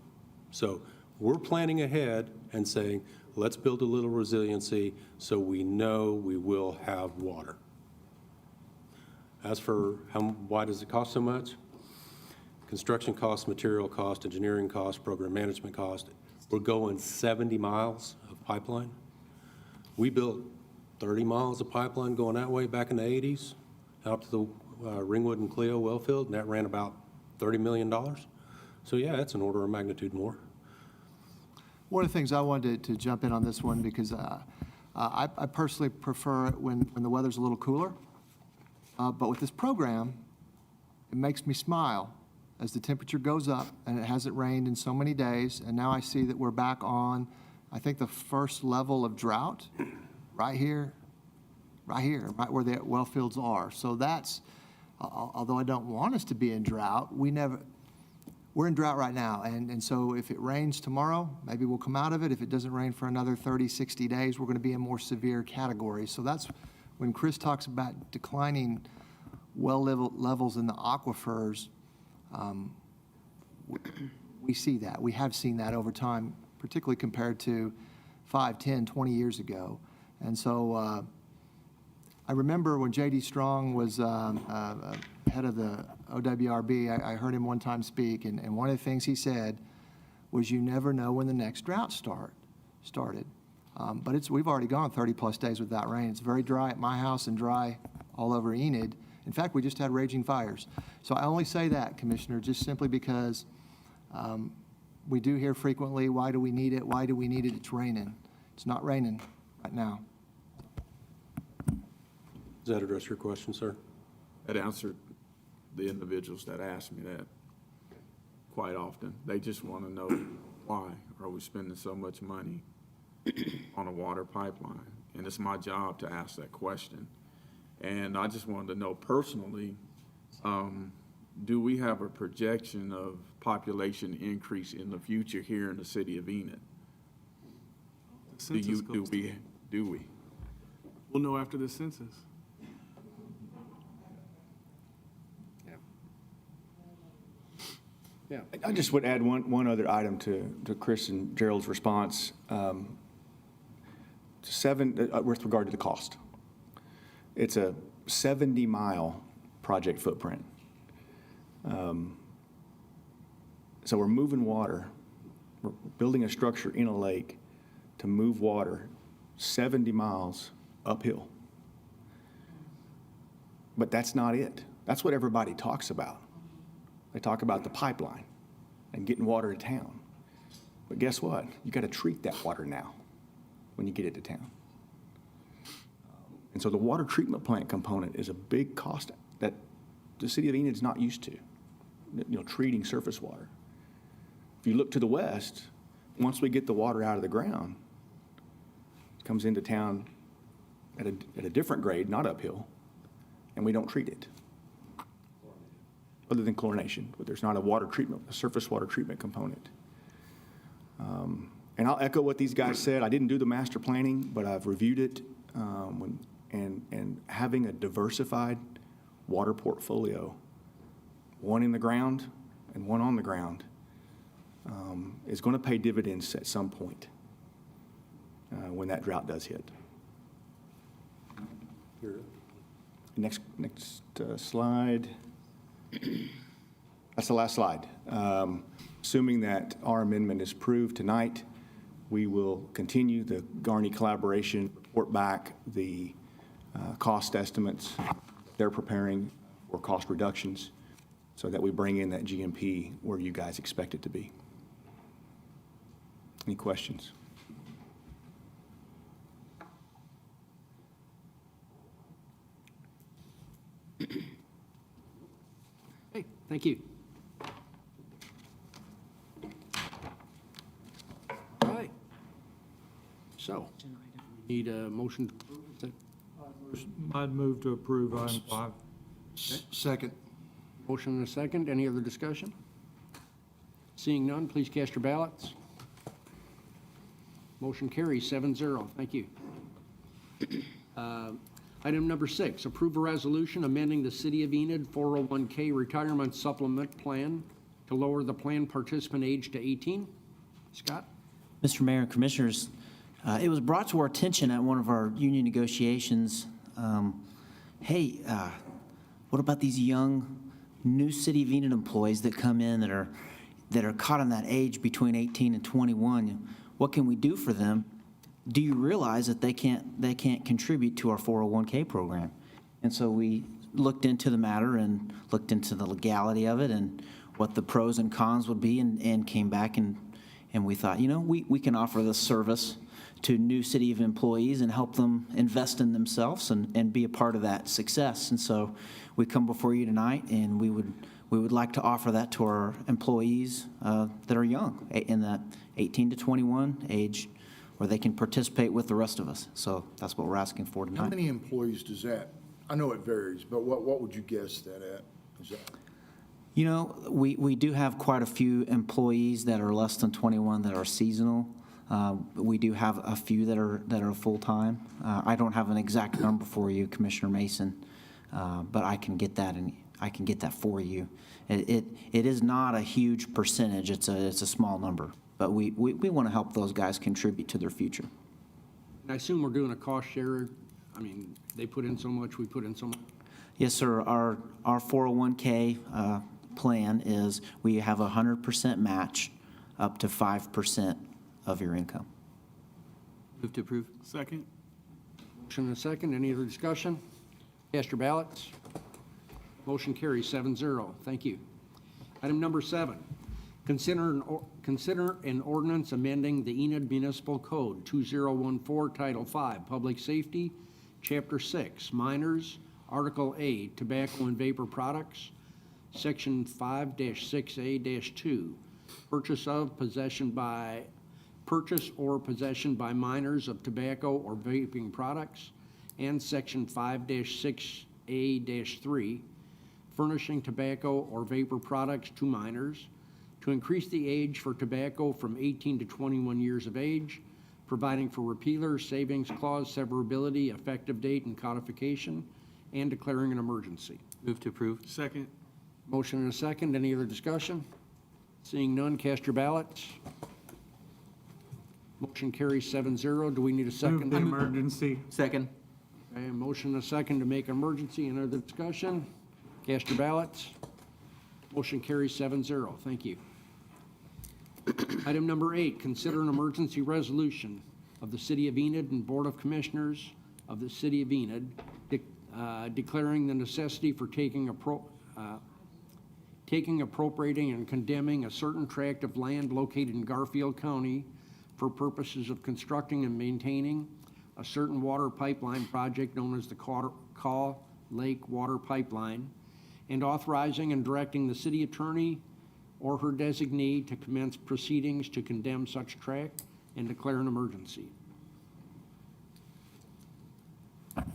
Speaker 15: So we're planning ahead and saying, let's build a little resiliency so we know we will have water. As for why does it cost so much? Construction cost, material cost, engineering cost, program management cost. We're going 70 miles of pipeline. We built 30 miles of pipeline going that way back in the 80s, out to the Ringwood and Cleo well field, and that ran about $30 million. So yeah, it's an order of magnitude more.
Speaker 7: One of the things I wanted to jump in on this one, because I personally prefer it when the weather's a little cooler. But with this program, it makes me smile as the temperature goes up, and it hasn't rained in so many days, and now I see that we're back on, I think, the first level of drought right here, right where the well fields are. So that's, although I don't want us to be in drought, we're in drought right now. And so if it rains tomorrow, maybe we'll come out of it. If it doesn't rain for another 30, 60 days, we're going to be in more severe categories. So that's when Chris talks about declining well levels in the aquifers, we see that. We have seen that over time, particularly compared to 5, 10, 20 years ago. And so I remember when J.D. Strong was head of the OWRB, I heard him one time speak, and one of the things he said was, you never know when the next drought started. But we've already gone 30-plus days without rain. It's very dry at my house and dry all over Enid. In fact, we just had raging fires. So I only say that, Commissioner, just simply because we do hear frequently, why do we need it? Why do we need it? It's raining. It's not raining right now.
Speaker 15: Does that address your question, sir?
Speaker 18: That answered the individuals that ask me that quite often. They just want to know, why are we spending so much money on a water pipeline? And it's my job to ask that question. And I just wanted to know personally, do we have a projection of population increase in the future here in the city of Enid? Do we?
Speaker 5: We'll know after the census.
Speaker 16: Yeah. I just would add one other item to Chris and Gerald's response. With regard to the cost. It's a 70-mile project footprint. So we're moving water. We're building a structure in a lake to move water 70 miles uphill. But that's not it. That's what everybody talks about. They talk about the pipeline and getting water to town. But guess what? You got to treat that water now when you get it to town. And so the water treatment plant component is a big cost that the city of Enid is not used to, treating surface water. If you look to the west, once we get the water out of the ground, it comes into town at a different grade, not uphill, and we don't treat it. Other than chlorination, but there's not a surface water treatment component. And I'll echo what these guys said. I didn't do the master planning, but I've reviewed it. And having a diversified water portfolio, one in the ground and one on the ground, is going to pay dividends at some point when that drought does hit. Next slide. That's the last slide. Assuming that our amendment is approved tonight, We will continue the Garney collaboration, report back the cost estimates they're preparing for cost reductions so that we bring in that GMP where you guys expect it to be. Any questions?
Speaker 1: Okay, thank you. All right. So, need a motion to approve?
Speaker 17: I'd move to approve item 5.
Speaker 10: Second.
Speaker 1: Motion and a second. Any other discussion? Seeing none, please cast your ballots. Motion carries 7-0. Thank you. Item number 6, approve a resolution amending the City of Enid 401K retirement supplement plan to lower the plan participant age to 18. Scott?
Speaker 19: Mr. Mayor and Commissioners, it was brought to our attention at one of our union negotiations, hey, what about these young new City of Enid employees that come in that are caught in that age between 18 and 21? What can we do for them? Do you realize that they can't contribute to our 401K program? And so we looked into the matter and looked into the legality of it and what the pros and cons would be, and came back and we thought, we can offer this service to new City of employees and help them invest in themselves and be a part of that success. And so we come before you tonight, and we would like to offer that to our employees that are young, in that 18 to 21 age, where they can participate with the rest of us. So that's what we're asking for tonight.
Speaker 10: How many employees does that, I know it varies, but what would you guess that at? Is that?
Speaker 19: We do have quite a few employees that are less than 21 that are seasonal. We do have a few that are full-time. I don't have an exact number for you, Commissioner Mason, but I can get that, and I can get that for you. It is not a huge percentage. It's a small number, but we want to help those guys contribute to their future.
Speaker 1: I assume we're doing a cost share. I mean, they put in so much, we put in so much.
Speaker 19: Yes, sir. Our 401K plan is we have a 100% match up to 5% of your income.
Speaker 4: Move to approve.
Speaker 5: Second.
Speaker 1: Motion and a second. Any other discussion? Cast your ballots. Motion carries 7-0. Thank you. Item number 7, consider an ordinance amending the Enid Municipal Code 2014, Title 5, Public Safety, Chapter 6, Minors, Article A, Tobacco and Vapor Products, Section 5-6A-2, purchase or possession by minors of tobacco or vaping products, and Section 5-6A-3, furnishing tobacco or vapor products to minors, to increase the age for tobacco from 18 to 21 years of age, providing for repealer, savings clause, severability, effective date, and codification, and declaring an emergency.
Speaker 4: Move to approve.
Speaker 5: Second.
Speaker 1: Motion and a second. Any other discussion? Seeing none, cast your ballots. Motion carries 7-0. Do we need a second?
Speaker 5: Move the emergency.
Speaker 4: Second.
Speaker 1: Okay, a motion and a second to make emergency. Any other discussion? Cast your ballots. Motion carries 7-0. Thank you. Item number 8, consider an emergency resolution of the City of Enid and Board of Commissioners of the City of Enid declaring the necessity for taking, appropriating, and condemning a certain tract of land located in Garfield County for purposes of constructing and maintaining a certain water pipeline project known as the Caw Lake Water Pipeline, and authorizing and directing the city attorney or her designee to commence proceedings to condemn such tract and declare an emergency.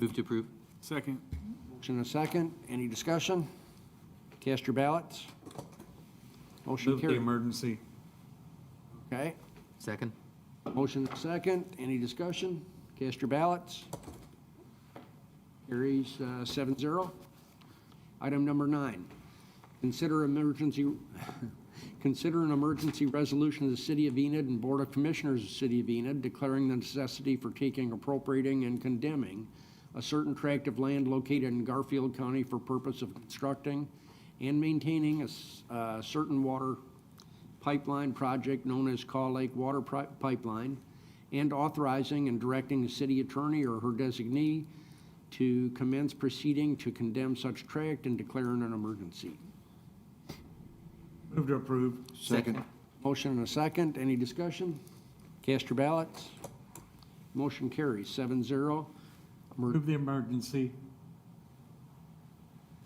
Speaker 4: Move to approve.
Speaker 5: Second.
Speaker 1: Motion and a second. Any discussion? Cast your ballots. Motion
Speaker 5: Move the
Speaker 1: carried.
Speaker 5: emergency.
Speaker 1: Okay.
Speaker 4: Second.
Speaker 1: Motion and a second. Any discussion? Cast your ballots. Carries 7-0. Item number 9, consider an emergency resolution of the City of Enid and Board of Commissioners of the City of Enid declaring the necessity for taking, appropriating, and condemning a certain tract of land located in Garfield County for purpose of constructing and maintaining a certain water pipeline project known as Caw Lake Water Pipeline, and authorizing and directing the city attorney or her designee to commence proceeding to condemn such tract and declaring an emergency.
Speaker 17: Move to approve.
Speaker 10: Second.
Speaker 1: Motion and a second. Any discussion? Cast your ballots. Motion carries 7-0.
Speaker 17: Move the emergency.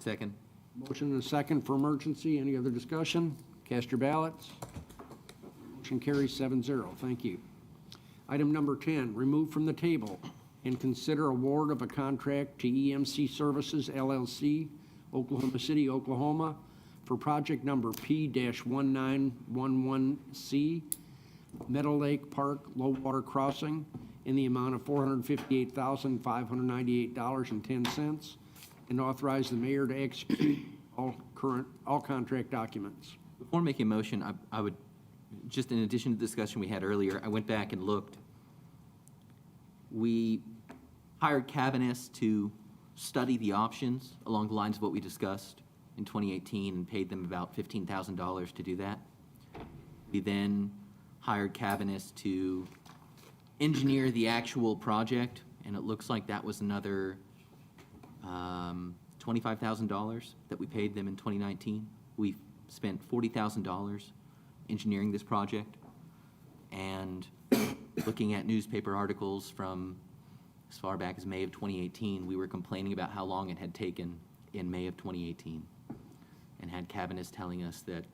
Speaker 4: Second.
Speaker 1: Motion and a second for emergency. Any other discussion? Cast your ballots. Motion carries 7-0. Thank you. Item number 10, remove from the table and consider award of a contract to EMC Services LLC, Oklahoma City, Oklahoma, for project number P-1911C, Meadowlake Park Low Water Crossing, in the amount of $458,598.10, and authorize the mayor to execute all contract documents.
Speaker 4: Before making a motion, I would, just in addition to the discussion we had earlier, I went back and looked. We hired Cabinets to study the options along the lines of what we discussed in 2018 and paid them about $15,000 to do that. We then hired Cabinets to engineer the actual project, and it looks like that was another $25,000 that we paid them in 2019. We spent $40,000 engineering this project, and looking at newspaper articles from as far back as May of 2018, we were complaining about how long it had taken in May of 2018, and had Cabinets telling us that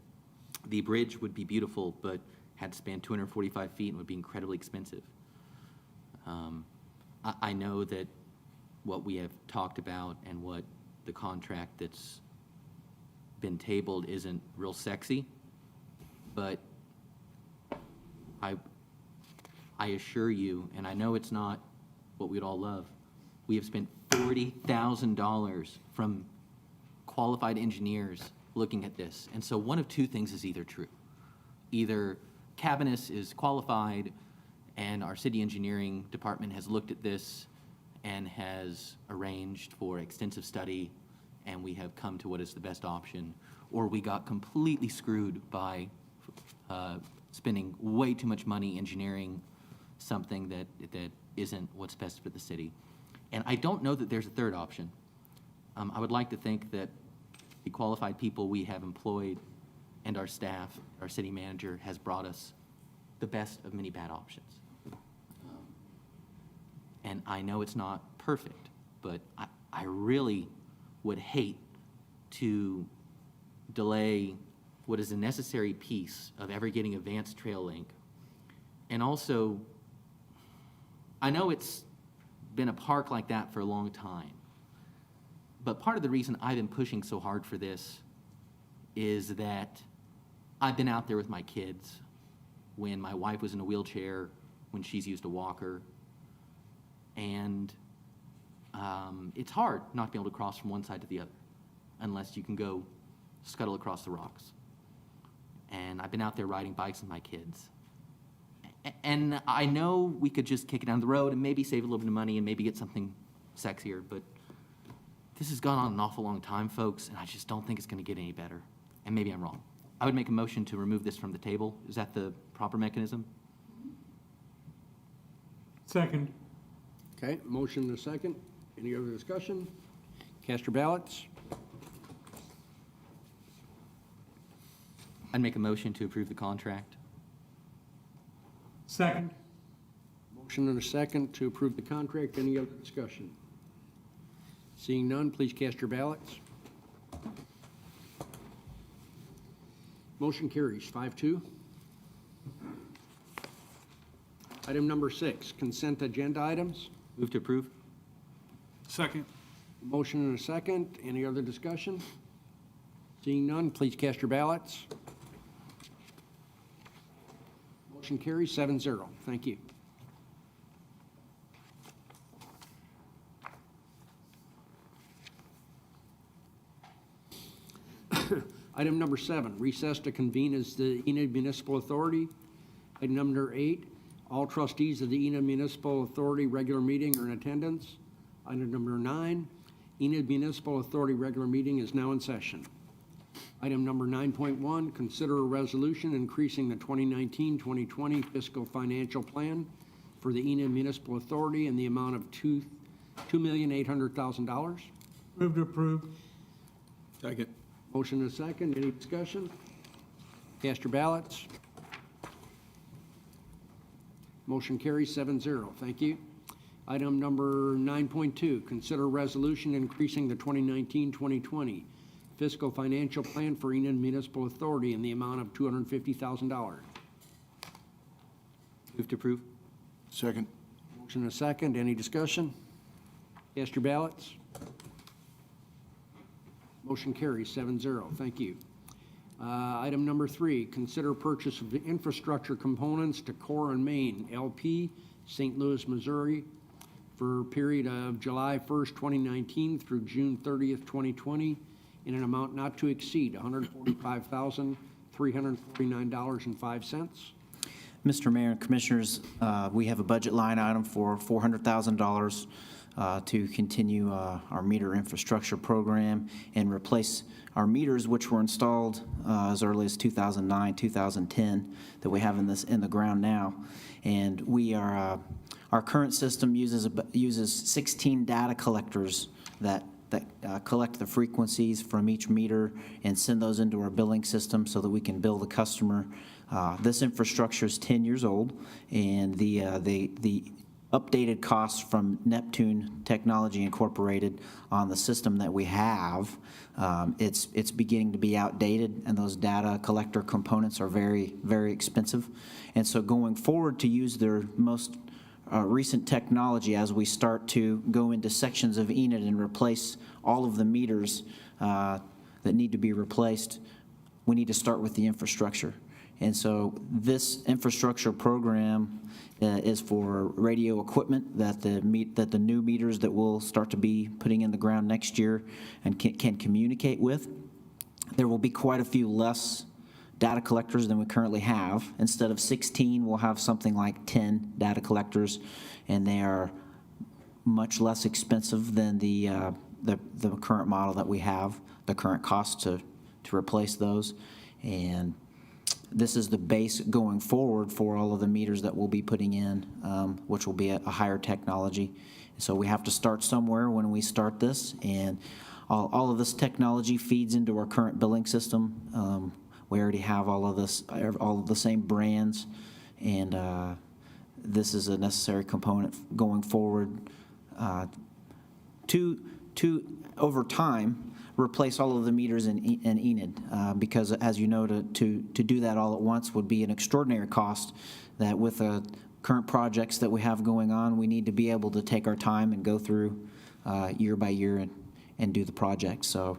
Speaker 4: the bridge would be beautiful, but had to span 245 feet and would be incredibly expensive. I know that what we have talked about and what the contract that's been tabled isn't real sexy, but I assure you, and I know it's not what we'd all love, we have spent $40,000 from qualified engineers looking at this. And so one of two things is either true. Either Cabinets is qualified and our city engineering department has looked at this and has arranged for extensive study and we have come to what is the best option, or we got completely screwed by spending way too much money engineering something that isn't what's best for the city. And I don't know that there's a third option. I would like to think that the qualified people we have employed and our staff, our city manager, has brought us the best of many bad options. And I know it's not perfect, but I really would hate to delay what is a necessary piece of ever getting advanced trail link. And also, I know it's been a park like that for a long time, but part of the reason I've been pushing so hard for this is that I've been out there with my kids when my wife was in a wheelchair, when she's used a walker, and it's hard not to be able to cross from one side to the other unless you can go scuttle across the rocks. And I've been out there riding bikes with my kids. And I know we could just kick it down the road and maybe save a little bit of money and maybe get something sexier, but this has gone on an awful long time, folks, and I just don't think it's going to get any better. And maybe I'm wrong. I would make a motion to remove this from the table. Is that the proper mechanism?
Speaker 17: Second.
Speaker 1: Okay, motion and a second. Any other discussion? Cast your ballots.
Speaker 4: I'd make a motion to approve the contract.
Speaker 17: Second.
Speaker 1: Motion and a second to approve the contract. Any other discussion? Seeing none, please cast your ballots. Motion carries 5-2. Item number 6, consent agenda items.
Speaker 4: Move to approve.
Speaker 5: Second.
Speaker 1: Motion and a second. Any other discussion? Seeing none, please cast your ballots. Motion carries 7-0. Thank you. Item number 7, recess to convene as the Enid Municipal Authority. Item number 8, all trustees of the Enid Municipal Authority regular meeting are in attendance. Item number 9, Enid Municipal Authority regular meeting is now in session. Item number 9.1, consider a resolution increasing the 2019-2020 fiscal financial plan for the Enid Municipal Authority in the amount of $2,800,000.
Speaker 17: Move to approve.
Speaker 18: Second.
Speaker 1: Motion and a second. Any discussion? Cast your ballots. Motion carries 7-0. Thank you. Item number 9.2, consider resolution increasing the 2019-2020 fiscal financial plan for Enid Municipal Authority in the amount of $250,000.
Speaker 4: Move to approve.
Speaker 10: Second.
Speaker 1: Motion and a second. Any discussion? Cast your ballots. Motion carries 7-0. Thank you. Item number 3, consider purchase of infrastructure components to Core and Main LP, St. Louis, Missouri, for a period of July 1st, 2019 through June 30th, 2020, in an amount not to exceed $145,349.05.
Speaker 19: Mr. Mayor and Commissioners, we have a budget line item for $400,000 to continue our meter infrastructure program and replace our meters, which were installed as early as 2009, 2010, that we have in the ground now. And we are our current system uses 16 data collectors that collect the frequencies from each meter and send those into our billing system so that we can bill the customer. This infrastructure is 10 years old, and the updated costs from Neptune Technology Incorporated on the system that we have, it's beginning to be outdated, and those data collector components are very, very expensive. And so going forward, to use their most recent technology as we start to go into sections of Enid and replace all of the meters that need to be replaced, we need to start with the infrastructure. And so this infrastructure program is for radio equipment that the new meters that we'll start to be putting in the ground next year and can communicate with. There will be quite a few less data collectors than we currently have. Instead of 16, we'll have something like 10 data collectors, and they are much less expensive than the current model that we have, the current cost to replace those. And this is the base going forward for all of the meters that we'll be putting in, which will be a higher technology. So we have to start somewhere when we start this, and all of this technology feeds into our current billing system. We already have all of the same brands, and this is a necessary component going forward to over time replace all of the meters in Enid, because as you know, to do that all at once would be an extraordinary cost that with the current projects that we have going on, we need to be able to take our time and go through year by year and do the project. So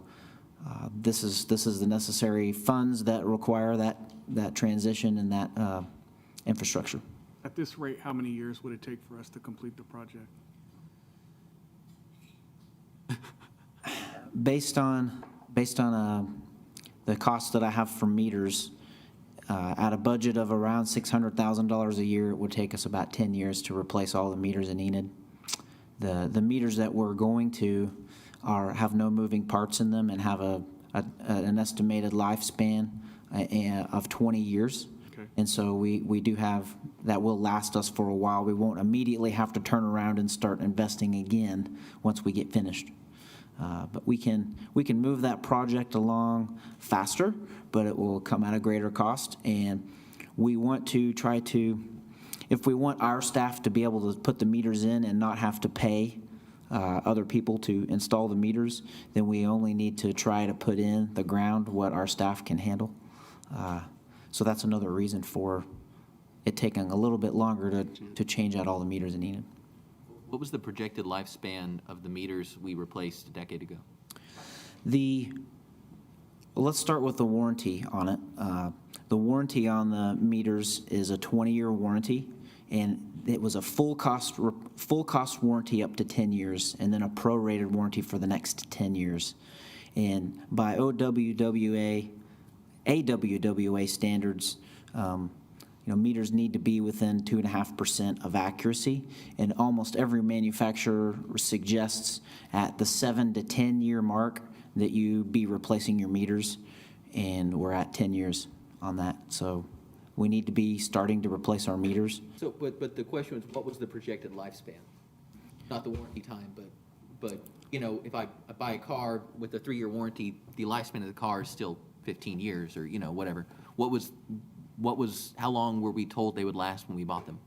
Speaker 19: this is the necessary funds that require that transition and that infrastructure.
Speaker 5: At this rate, how many years would it take for us to complete the project?
Speaker 19: Based on the cost that I have for meters, at a budget of around $600,000 a year, it would take us about 10 years to replace all the meters in Enid. The meters that we're going to have no moving parts in them and have an estimated lifespan of 20 years.
Speaker 5: Okay.
Speaker 19: And so we do have, that will last us for a while. We won't immediately have to turn around and start investing again once we get finished. But we can move that project along faster, but it will come at a greater cost. And we want to try to, if we want our staff to be able to put the meters in and not have to pay other people to install the meters, then we only need to try to put in the ground what our staff can handle. So that's another reason for it taking a little bit longer to change out all the meters in Enid.
Speaker 4: What was the projected lifespan of the meters we replaced a decade ago?
Speaker 19: Let's start with the warranty on it. The warranty on the meters is a 20-year warranty, and it was a full cost warranty up to 10 years, and then a prorated warranty for the next 10 years. And by AWWA standards, meters need to be within 2.5% of accuracy, and almost every manufacturer suggests at the 7 to 10 year mark that you be replacing your meters, and we're at 10 years on that. So we need to be starting to replace our meters.
Speaker 4: So, but the question was, what was the projected lifespan? Not the warranty time, but, you know, if I buy a car with a 3-year warranty, the lifespan of the car is still 15 years or, you know, whatever. What was, how long were we told they would last when we bought them?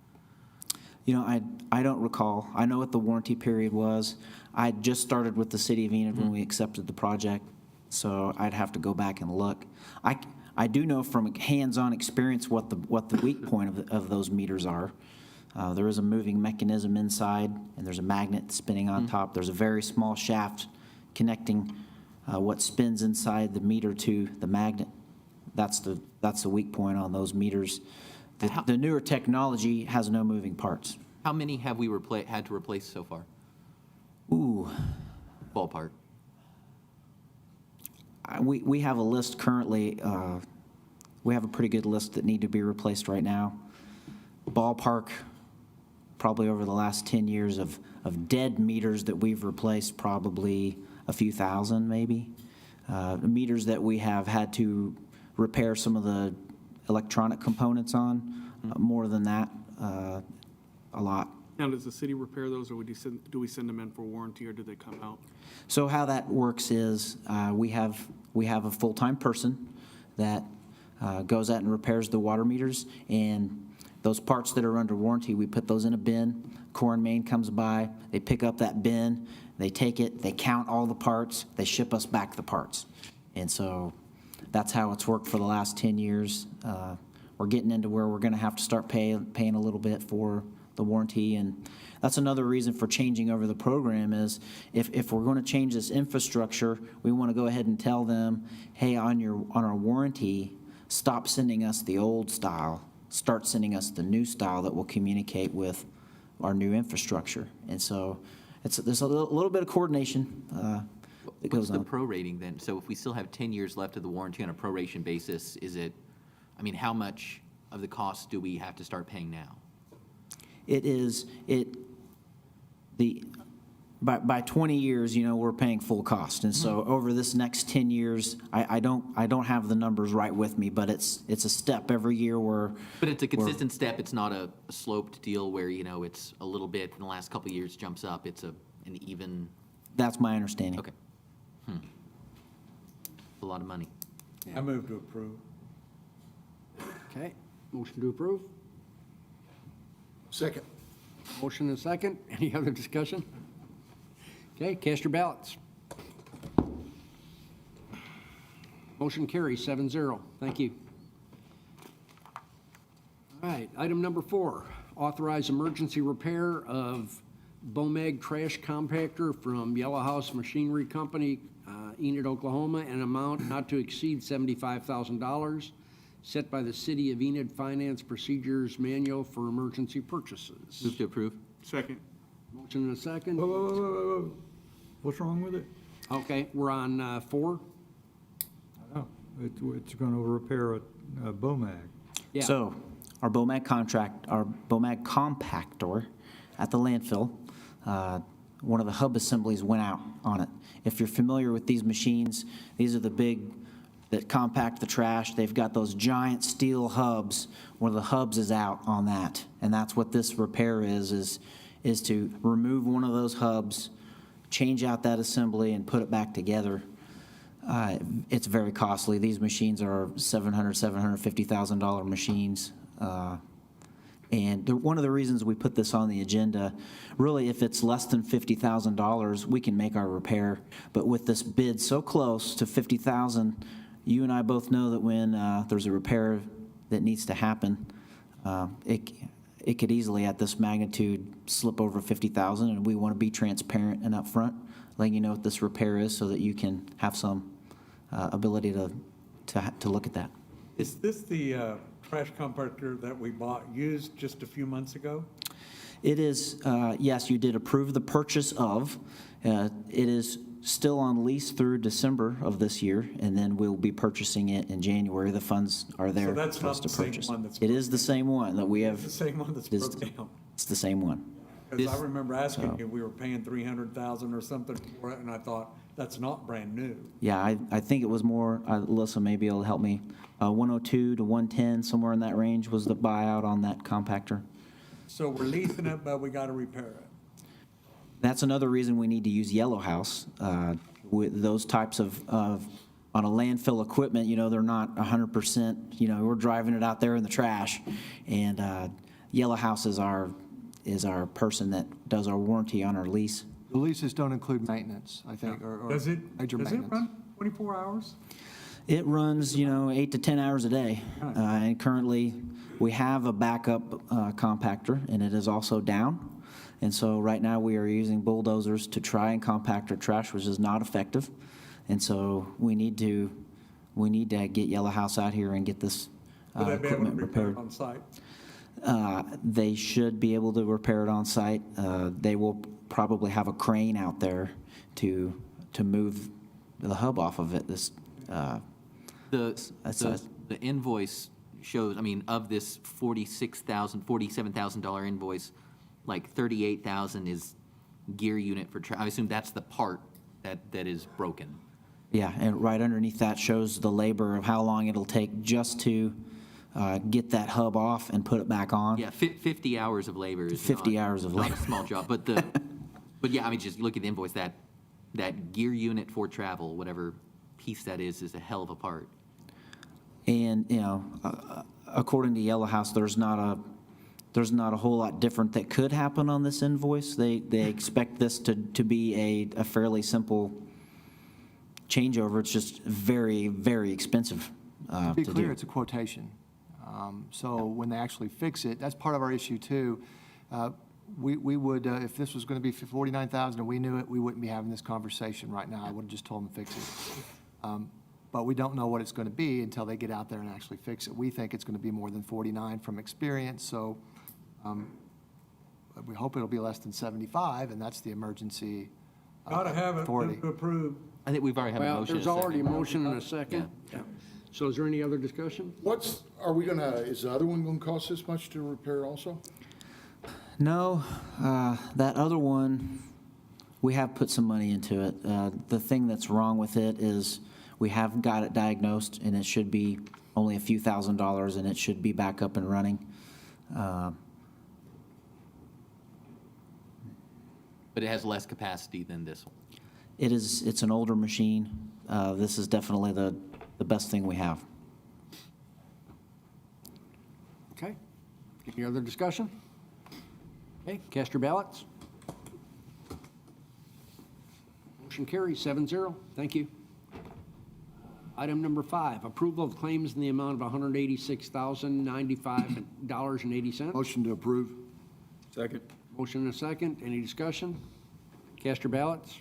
Speaker 19: You know, I don't recall. I know what the warranty period was. I just started with the city of Enid when we accepted the project, so I'd have to go back and look. I do know from hands-on experience what the weak point of those meters are. There is a moving mechanism inside, and there's a magnet spinning on top. There's a very small shaft connecting what spins inside the meter to the magnet. That's the weak point on those meters. The newer technology has no moving parts.
Speaker 4: How many have we had to replace so far?
Speaker 19: Ooh.
Speaker 4: Ballpark.
Speaker 19: We have a list currently. We have a pretty good list that need to be replaced right now. Ballpark, probably over the last 10 years of dead meters that we've replaced, probably a few thousand maybe. Meters that we have had to repair some of the electronic components on, more than that, a lot.
Speaker 5: Now, does the city repair those, or do we send them in for warranty, or do they come out?
Speaker 19: So how that works is we have a full-time person that goes out and repairs the water meters, and those parts that are under warranty, we put those in a bin. Core and Main comes by, they pick up that bin, they take it, they count all the parts, they ship us back the parts. And so that's how it's worked for the last 10 years. We're getting into where we're going to have to start paying a little bit for the warranty, and that's another reason for changing over the program is if we're going to change this infrastructure, we want to go ahead and tell them, hey, on our warranty, stop sending us the old style, start sending us the new style that will communicate with our new infrastructure. And so there's a little bit of coordination that goes on.
Speaker 4: What's the prorating then? So if we still have 10 years left of the warranty on a proration basis, how much of the cost do we have to start paying now?
Speaker 19: By 20 years, we're paying full cost. And so over this next 10 years, I don't have the numbers right with me, but it's a step every year where.
Speaker 4: But it's a consistent step. It's not a sloped deal where, it's a little bit in the last couple of years jumps up. It's an even.
Speaker 19: That's my understanding.
Speaker 4: Okay. A lot of money.
Speaker 17: I move to approve.
Speaker 1: Okay, motion to approve.
Speaker 10: Second.
Speaker 1: Motion and second. Any other discussion? Okay, cast your ballots. Motion carries 7-0. Thank you. All right, item number 4, authorize emergency repair of Bomag trash compactor from Yellow House Machinery Company, Enid, Oklahoma, an amount not to exceed $75,000, set by the City of Enid Finance Procedures Manual for emergency purchases.
Speaker 4: Move to approve.
Speaker 5: Second.
Speaker 1: Motion and a second.
Speaker 17: Whoa. What's wrong with it?
Speaker 1: Okay, we're on 4.
Speaker 17: Oh, it's going to repair a Bomag.
Speaker 1: Yeah.
Speaker 19: So our Bomag compactor at the landfill, one of the hub assemblies went out on it. If you're familiar with these machines, these are the big that compact the trash. They've got those giant steel hubs. One of the hubs is out on that, and that's what this repair is to remove one of those hubs, change out that assembly, and put it back together. It's very costly. These machines are $750,000 machines. And one of the reasons we put this on the agenda, really, if it's less than $50,000, we can make our repair. But with this bid so close to $50,000, you and I both know that when there's a repair that needs to happen, it could easily, at this magnitude, slip over $50,000, and we want to be transparent and upfront, letting you know what this repair is so that you can have some ability to look at that.
Speaker 17: Is this the trash compactor that we bought used just a few months ago?
Speaker 19: It is, yes, you did approve the purchase of. It is still on lease through December of this year, and then we'll be purchasing it in January. The funds are there
Speaker 17: So that's
Speaker 19: for us
Speaker 17: not
Speaker 19: to
Speaker 17: the same
Speaker 19: purchase.
Speaker 17: one that's
Speaker 19: It is the same one that we have.
Speaker 17: It's the same one that's broke down.
Speaker 19: It's the same one.
Speaker 17: Because I remember asking you, we were paying $300,000 or something for it, and I thought, That's not brand new.
Speaker 19: Yeah, I think it was more, Alyssa maybe will help me, 102 to 110, somewhere in that range was the buyout on that compactor.
Speaker 17: So we're leasing it, but we got to repair it.
Speaker 19: That's another reason we need to use Yellow House. With those types of on a landfill equipment, you know, they're not 100%, you know, we're driving it out there in the trash. And Yellow House is our person that does our warranty on our lease.
Speaker 7: The leases don't include maintenance, I think, or
Speaker 17: Does it
Speaker 7: major maintenance.
Speaker 17: run 24 hours?
Speaker 19: It runs, you know, 8 to 10 hours a day. And currently, we have a backup compactor, and it is also down. And so right now, we are using bulldozers to try and compact our trash, which is not effective. And so we need to get Yellow House out here and get this
Speaker 17: Will they be able to
Speaker 19: equipment
Speaker 17: repair
Speaker 19: repaired.
Speaker 17: it on site?
Speaker 19: They should be able to repair it on site. They will probably have a crane out there to move the hub off of it.
Speaker 4: The invoice shows, I mean, of this $47,000 invoice, like $38,000 is gear unit for, I assume that's the part that is broken.
Speaker 19: Yeah, and right underneath that shows the labor of how long it'll take just to get that hub off and put it back on.
Speaker 4: Yeah, 50 hours of labor is
Speaker 19: 50 hours of
Speaker 4: not
Speaker 19: labor.
Speaker 4: a small job, but yeah, I mean, just look at the invoice, that gear unit for travel, whatever piece that is a hell of a part.
Speaker 19: And, you know, according to Yellow House, there's not a whole lot different that could happen on this invoice. They expect this to be a fairly simple changeover. It's just very, very expensive
Speaker 7: To be
Speaker 19: to
Speaker 7: clear,
Speaker 19: do.
Speaker 7: it's a quotation. So when they actually fix it, that's part of our issue too. We would, if this was going to be $49,000 and we knew it, we wouldn't be having this conversation right now. I would have just told them to fix it. But we don't know what it's going to be until they get out there and actually fix it. We think it's going to be more than 49 from experience, so we hope it'll be less than 75, and that's the emergency
Speaker 17: Got to have it
Speaker 7: authority.
Speaker 17: to approve.
Speaker 4: I think we've already had a
Speaker 1: Well,
Speaker 4: motion.
Speaker 1: there's
Speaker 4: and a
Speaker 1: already a
Speaker 4: second.
Speaker 1: motion and a second. So is there any other discussion?
Speaker 10: Is the other one gonna cost this much to repair also?
Speaker 19: No, that other one, we have put some money into it. The thing that's wrong with it is we have got it diagnosed, and it should be only a few $1,000s, and it should be back up and running.
Speaker 4: But it has less capacity than this one.
Speaker 19: It's an older machine. This is definitely the best thing we have.
Speaker 1: Okay. Any other discussion? Okay, cast your ballots. Motion carries 7-0. Thank you. Item number 5, approval of claims in the amount of $186,095.80.
Speaker 10: Motion to approve. Second.
Speaker 1: Motion and a second. Any discussion? Cast your ballots.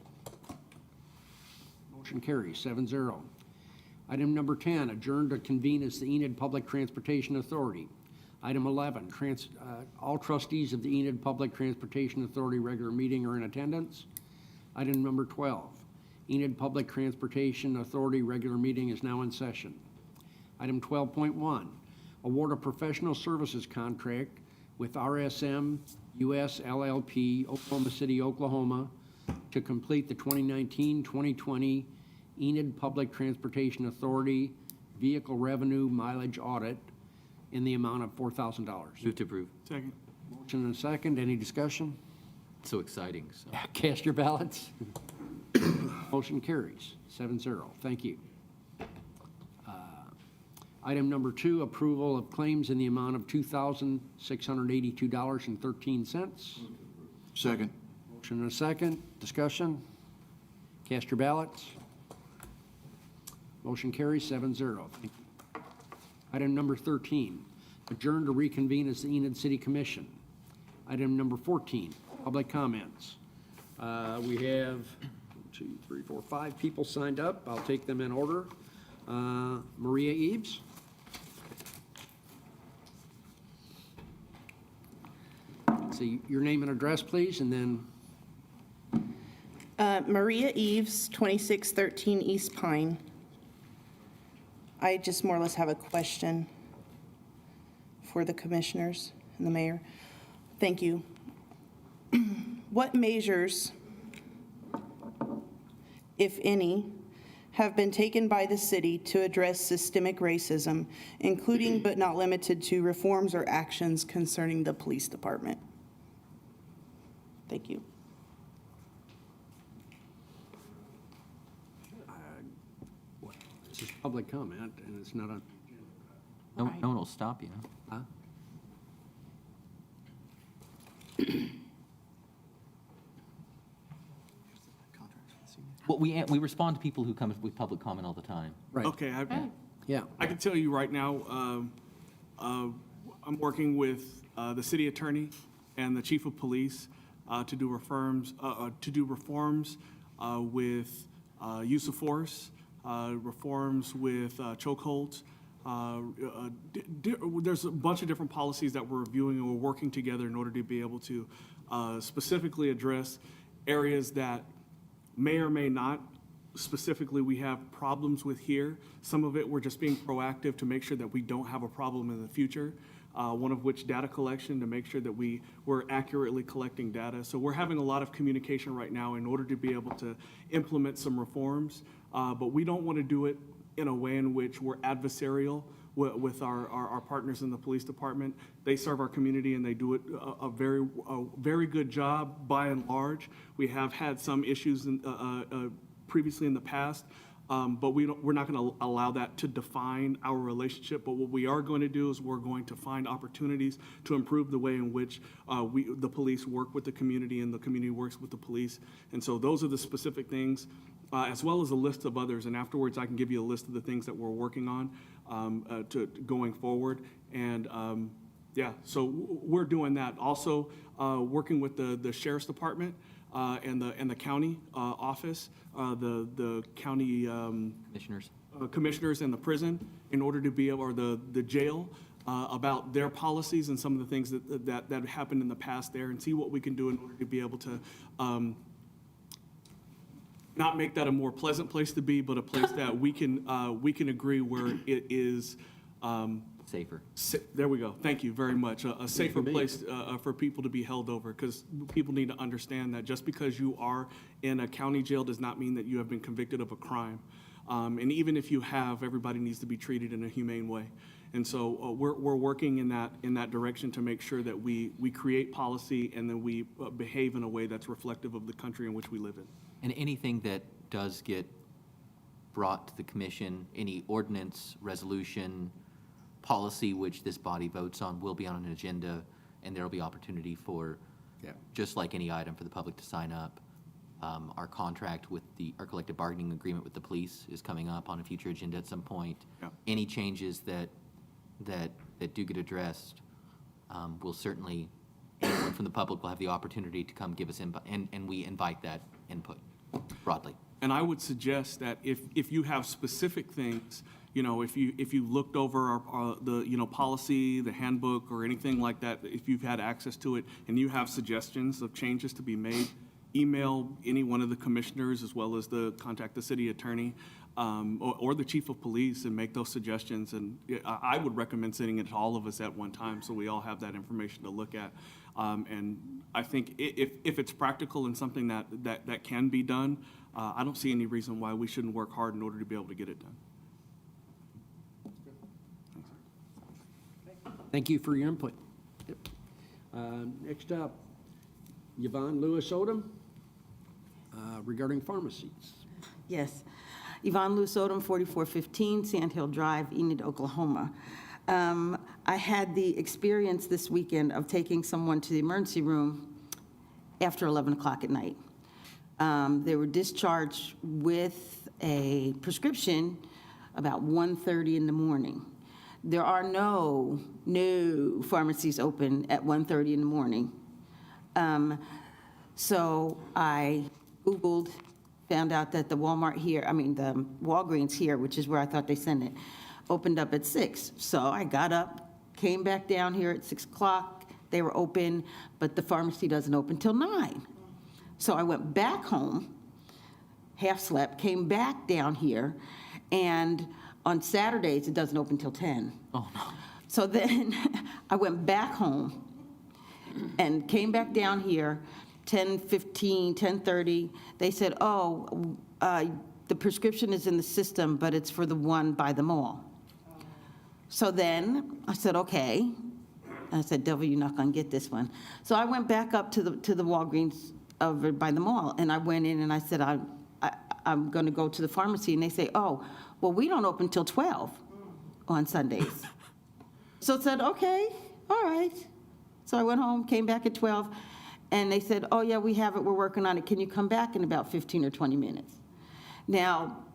Speaker 1: Motion carries 7-0. Item number 10, adjourn to convene as the Enid Public Transportation Authority. Item 11, all trustees of the Enid Public Transportation Authority regular meeting are in attendance. Item number 12, Enid Public Transportation Authority regular meeting is now in session. Item 12.1, award a professional services contract with RSM US LLP, Oklahoma City, Oklahoma, to complete the 2019-2020 Enid Public Transportation Authority Vehicle Revenue Mileage Audit in the amount of $4,000.
Speaker 4: Move to approve.
Speaker 5: Second.
Speaker 1: Motion and a second. Any discussion?
Speaker 4: So exciting, so.
Speaker 1: Cast your ballots. Motion carries 7-0. Thank you. Item number 2, approval of claims in the amount of $2,682.13.
Speaker 10: Second.
Speaker 1: Motion and a second. Discussion. Cast your ballots. Motion carries 7-0. Thank you. Item number 13, adjourn to reconvene as the Enid City Commission. Item number 14, public comments. We have 5 people signed up. I'll take them in order. Maria Eves. So your name and address, please, and then
Speaker 20: Maria Eves, 2613 East Pine. I just more or less have a question for the commissioners and the mayor. Thank you. What measures if any, have been taken by the city to address systemic racism, including but not limited to reforms or actions concerning the police department? Thank you.
Speaker 21: This is public comment, and it's not on.
Speaker 4: No one will stop you.
Speaker 21: Huh?
Speaker 4: Well, we respond to people who come with public comment all the time.
Speaker 21: Right.
Speaker 5: Okay,
Speaker 21: Yeah.
Speaker 5: I can tell you right now, I'm working with the city attorney and the chief of police to do reforms with use of force, reforms with chokeholds. There's a bunch of different policies that we're reviewing, and we're working together in order to be able to specifically address areas that may or may not specifically we have problems with here. Some of it, we're just being proactive to make sure that we don't have a problem in the future. One of which data collection, to make sure that we're accurately collecting data. So we're having a lot of communication right now in order to be able to implement some reforms. But we don't want to do it in a way in which we're adversarial with our partners in the police department. They serve our community and they do it a very good job by and large. We have had some issues previously in the past, but we're not going to allow that to define our relationship. But what we are going to do is we're going to find opportunities to improve the way in which the police work with the community and the community works with the police. And so those are the specific things, as well as a list of others. And afterwards, I can give you a list of the things that we're working on to going forward. And yeah, so we're doing that. Also, working with the sheriff's department and the county office, the county commissioners and the prison, in order to be able, or the jail, about their policies and some of the things that happened in the past there, and see what we can do in order to be able to not make that a more pleasant place to be, but a place that we can agree where it is
Speaker 4: safer.
Speaker 5: There we go. Thank you very much. A safer place for people to be held over, because people need to understand that just because you are in a county jail does not mean that you have been convicted of a crime. And even if you have, everybody needs to be treated in a humane way. And so we're working in that direction to make sure that we create policy and then we behave in a way that's reflective of the country in which we live in.
Speaker 4: And anything that does get brought to the commission, any ordinance, resolution, policy which this body votes on, will be on an agenda, and there will be opportunity for, just like any item, for the public to sign up. Our contract with our collective bargaining agreement with the police is coming up on a future agenda at some point. Any changes that do get addressed, will certainly, anyone from the public will have the opportunity to come give us input, and we invite that input broadly.
Speaker 5: And I would suggest that if you have specific things, if you looked over the policy, the handbook, or anything like that, if you've had access to it and you have suggestions of changes to be made, email any one of the commissioners, as well as contact the city attorney or the chief of police, and make those suggestions. And I would recommend sending it to all of us at one time, so we all have that information to look at. And I think if it's practical and something that can be done, I don't see any reason why we shouldn't work hard in order to be able to get it done.
Speaker 21: Thank you for your input. Yep. Next up, Yvonne Lewis Odom, regarding pharmacies.
Speaker 22: Yes. Yvonne Lewis Odom, 4415 Sand Hill Drive, Enid, Oklahoma. I had the experience this weekend of taking someone to the emergency room after 11 o'clock at night. They were discharged with a prescription about 1:30 in the morning. There are no pharmacies open at 1:30 in the morning. So I Googled, found out that the Walgreens here, which is where I thought they sent it, opened up at 6. So I got up, came back down here at 6 o'clock. They were open, but the pharmacy doesn't open till 9. So I went back home, half slept, came back down here, and on Saturdays, it doesn't open till 10.
Speaker 4: Oh, no.
Speaker 22: So then I went back home and came back down here, 10:15, 10:30. They said, oh, the prescription is in the system, but it's for the one by the mall. So then I said, okay. I said, devil, you're not going to get this one. So I went back up to the Walgreens over by the mall, and I went in and I said, I'm going to go to the pharmacy. And they say, oh, well, we don't open till 12 on Sundays. So I said, okay, all right. So I went home, came back at 12, and they said, oh, yeah, we have it. We're working on it. Can you come back in about 15 or 20 minutes? Now,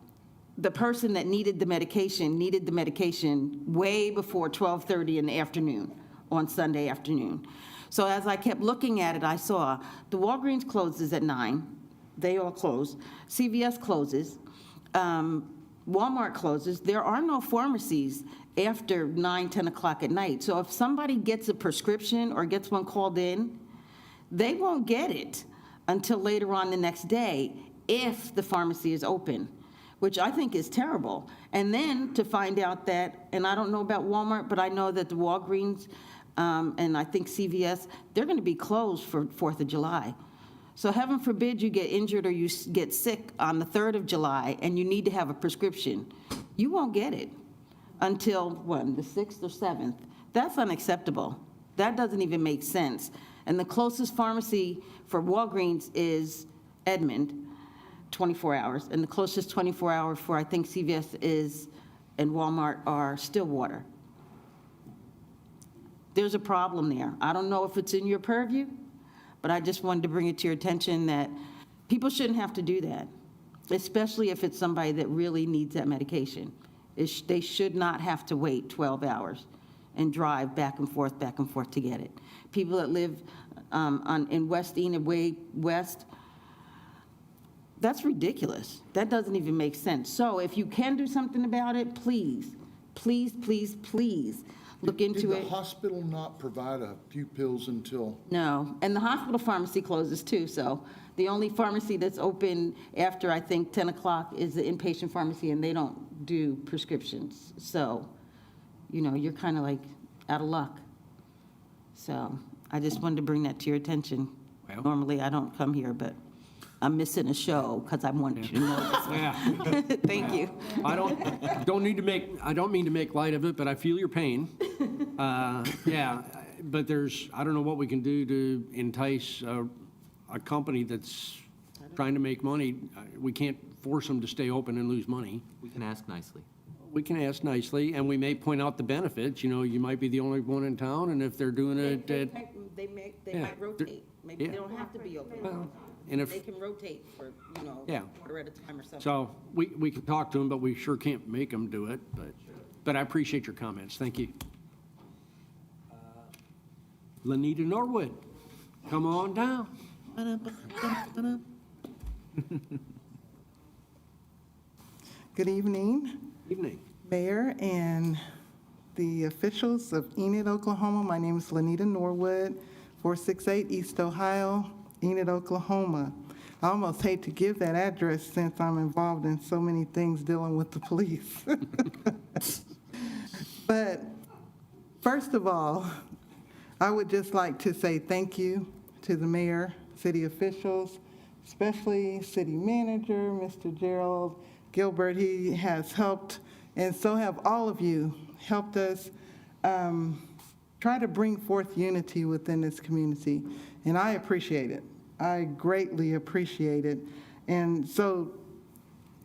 Speaker 22: the person that needed the medication way before 12:30 in the afternoon on Sunday afternoon. So as I kept looking at it, I saw the Walgreens closes at 9. They all close. CVS closes. Walmart closes. There are no pharmacies after 9, 10 o'clock at night. So if somebody gets a prescription or gets one called in, they won't get it until later on the next day if the pharmacy is open, which I think is terrible. And then to find out that, and I don't know about Walmart, but I know that the Walgreens and I think CVS, they're going to be closed for 4th of July. So heaven forbid you get injured or you get sick on the 3rd of July and you need to have a prescription. You won't get it until, when, the 6th or 7th. That's unacceptable. That doesn't even make sense. And the closest pharmacy for Walgreens is Edmond, 24 hours. And the closest 24 hours for, I think, CVS is, and Walmart are Stillwater. There's a problem there. I don't know if it's in your purview, but I just wanted to bring it to your attention that people shouldn't have to do that, especially if it's somebody that really needs that medication. They should not have to wait 12 hours and drive back and forth to get it. People that live in West Enid, way west, that's ridiculous. That doesn't even make sense. So if you can do something about it, please, please, please, please look into it.
Speaker 10: Did the hospital not provide a few pills until?
Speaker 22: No, and the hospital pharmacy closes too, so the only pharmacy that's open after, I think, 10 o'clock is the inpatient pharmacy, and they don't do prescriptions. So, you're kind of like out of luck. So I just wanted to bring that to your attention.
Speaker 1: Well.
Speaker 22: Normally, I don't come here, but I'm missing a show because I wanted you to know this one.
Speaker 1: Yeah.
Speaker 22: Thank you.
Speaker 1: I don't mean to make light of it, but I feel your pain. Yeah, but I don't know what we can do to entice a company that's trying to make money. We can't force them to stay open and lose money.
Speaker 4: We can ask nicely.
Speaker 1: We can ask nicely, and we may point out the benefits. You might be the only one in town, and if they're doing it,
Speaker 22: They might rotate. Maybe
Speaker 1: yeah.
Speaker 22: they don't have to be open.
Speaker 1: Well, and if-
Speaker 22: They can rotate for,
Speaker 1: Yeah.
Speaker 22: quarter at a time or something.
Speaker 1: so we can talk to them, but we sure can't make them do it. But I appreciate your comments. Thank you. Lanita Norwood, come on down.
Speaker 2: Good evening,
Speaker 1: Evening.
Speaker 2: Mayor and the officials of Enid, Oklahoma. My name is Lanita Norwood, 468 East Ohio, Enid, Oklahoma. I almost hate to give that address since I'm involved in so many things dealing with the police. But first of all, I would just like to say thank you to the mayor, city officials, especially city manager, Mr. Gerald Gilbert. He has helped, and so have all of you, helped us try to bring forth unity within this community. And I appreciate it. I greatly appreciate it. And so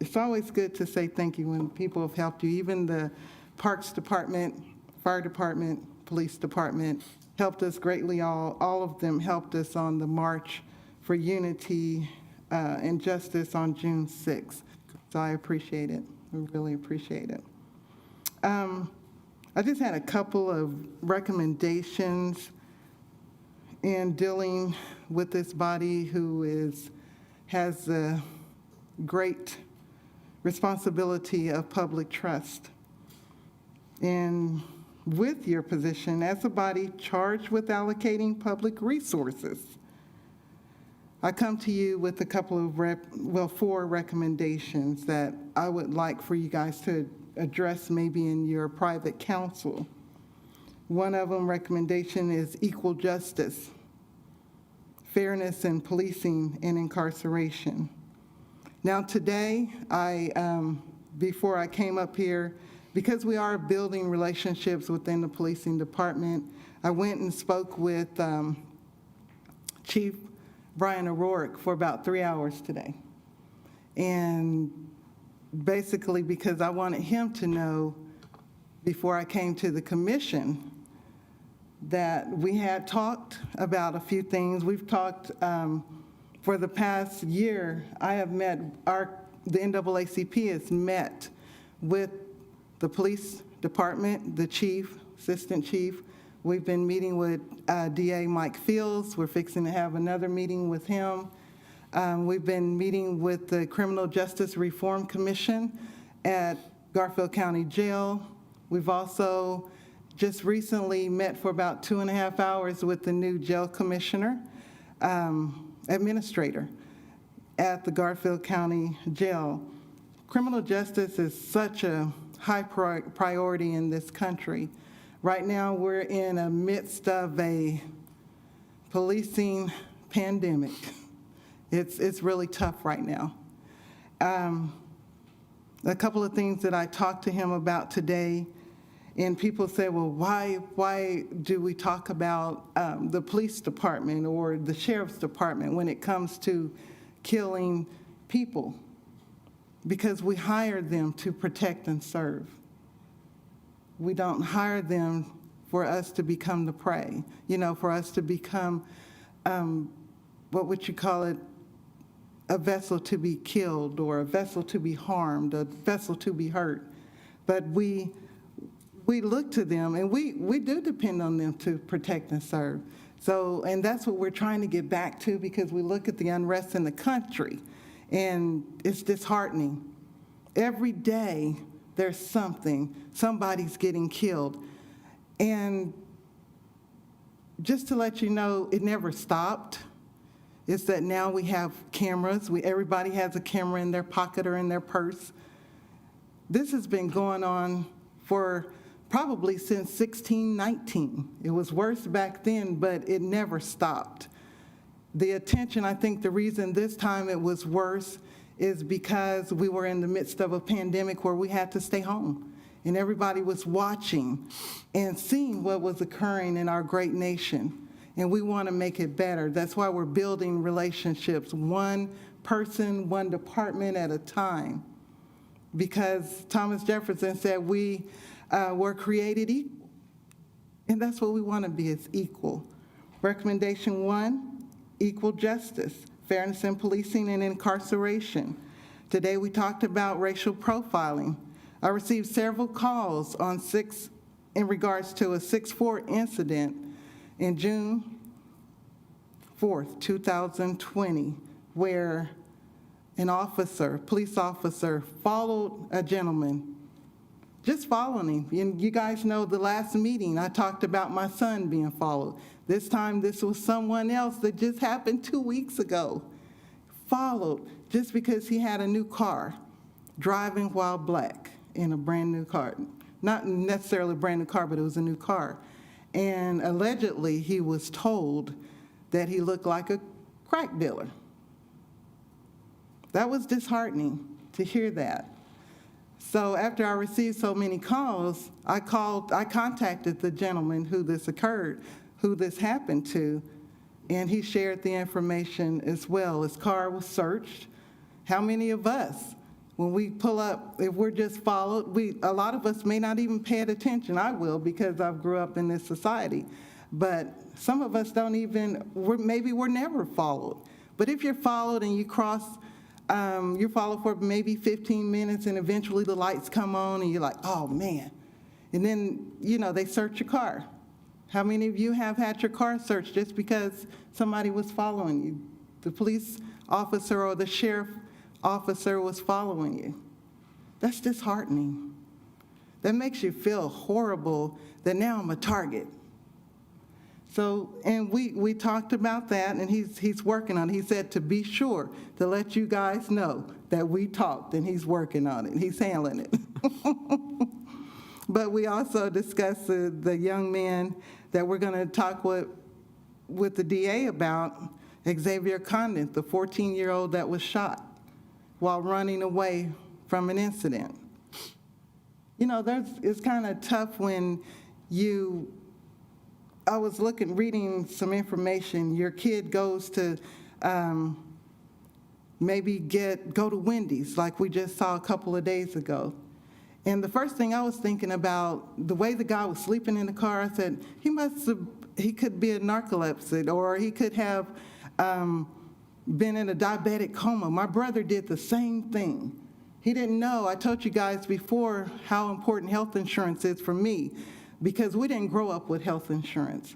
Speaker 2: it's always good to say thank you when people have helped you. Even the Parks Department, Fire Department, Police Department helped us greatly. All of them helped us on the March for Unity and Justice on June 6th. So I appreciate it. I really appreciate it. I just had a couple of recommendations in dealing with this body who has a great responsibility of public trust. And with your position as a body charged with allocating public resources, I come to you with a couple of 4 recommendations that I would like for you guys to address maybe in your private counsel. One of them, recommendation, is equal justice, fairness in policing and incarceration, Now, today, before I came up here, because we are building relationships within the policing department, I went and spoke with Chief Brian O'Rourke for about 3 hours today. And basically because I wanted him to know before I came to the commission that we had talked about a few things. We've talked for the past year. I have met, the NAACP has met with the police department, the chief, assistant chief. We've been meeting with DA Mike Fields. We're fixing to have another meeting with him. We've been meeting with the Criminal Justice Reform Commission at Garfield County Jail. We've also just recently met for about 2.5 hours with the new jail commissioner, administrator at the Garfield County Jail. Criminal justice is such a high priority in this country. Right now, we're in the midst of a policing pandemic. It's really tough right now. A couple of things that I talked to him about today, and people say, well, why do we talk about the police department or the sheriff's department when it comes to killing people? Because we hire them to protect and serve. We don't hire them for us to become the prey, for us to become, what would you call it, a vessel to be killed or a vessel to be harmed, a vessel to be hurt. But we look to them, and we do depend on them to protect and serve. So, and that's what we're trying to get back to, because we look at the unrest in the country, and it's disheartening. Every day, there's somebody's getting killed. And just to let you know, it never stopped. It's that now we have cameras. Everybody has a camera in their pocket or in their purse. This has been going on for probably since 1619. It was worse back then, but it never stopped. The attention, I think the reason this time it was worse is because we were in the midst of a pandemic where we had to stay home. And everybody was watching and seeing what was occurring in our great nation. And we want to make it better. That's why we're building relationships, one person, one department at a time. Because Thomas Jefferson said we were created equal. And that's what we want to be, is equal. Recommendation 1, equal justice, fairness in policing and incarceration. Today we talked about racial profiling. I received several calls in regards to a 6-4 incident in June 4th, 2020, where a police officer followed a gentleman, just following him. And you guys know the last meeting, I talked about my son being followed. This time, this was someone else that just happened 2 weeks ago. Followed just because he had a new car, driving while black in a brand new car. Not necessarily a brand new car, but it was a new car. And allegedly, he was told that he looked like a crack dealer. That was disheartening to hear that. So after I received so many calls, I contacted the gentleman who this happened to, and he shared the information as well. His car was searched. How many of us, when we pull up, if we're just followed, a lot of us may not even pay attention. I will, because I've grew up in this society. But some of us don't even, maybe we're never followed. But if you're followed and you cross, you're followed for maybe 15 minutes, and eventually the lights come on and you're like, oh man. And then, they search your car. How many of you have had your car searched just because somebody was following you? The police officer or the sheriff officer was following you. That's disheartening. That makes you feel horrible that now I'm a target. So, and we talked about that, and he's working on it. He said to be sure to let you guys know that we talked, and he's working on it. He's handling it. But we also discussed the young man that we're going to talk with the DA about, Xavier Condon, the 14-year-old that was shot while running away from an incident. You know, it's kind of tough when I was reading some information, your kid goes to maybe go to Wendy's, like we just saw a couple of days ago. And the first thing I was thinking about, the way the guy was sleeping in the car, I said, he could be a narcolepsy, or he could have been in a diabetic coma. My brother did the same thing. He didn't know, I told you guys before how important health insurance is for me, because we didn't grow up with health insurance.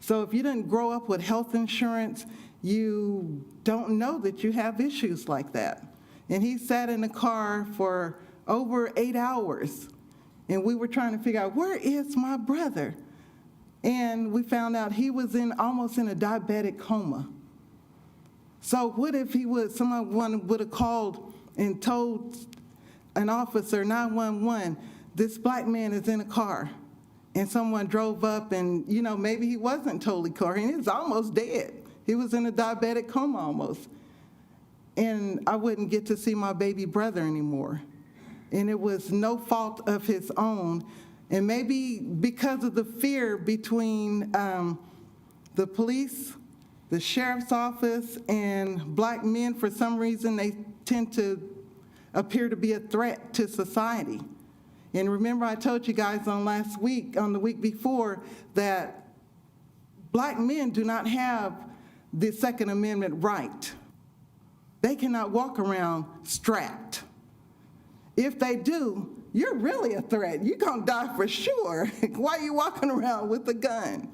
Speaker 2: So if you didn't grow up with health insurance, you don't know that you have issues like that. And he sat in the car for over 8 hours, and we were trying to figure out, where is my brother? And we found out he was almost in a diabetic coma. So what if someone would have called and told an officer, 911, this black man is in a car, and someone drove up and, maybe he wasn't totally car, and he was almost dead. He was in a diabetic coma almost. And I wouldn't get to see my baby brother anymore. And it was no fault of his own. And maybe because of the fear between the police, the sheriff's office, and black men, for some reason, they tend to appear to be a threat to society. And remember, I told you guys on the week before, that black men do not have the Second Amendment right. They cannot walk around strapped. If they do, you're really a threat. You're gonna die for sure. Why are you walking around with a gun?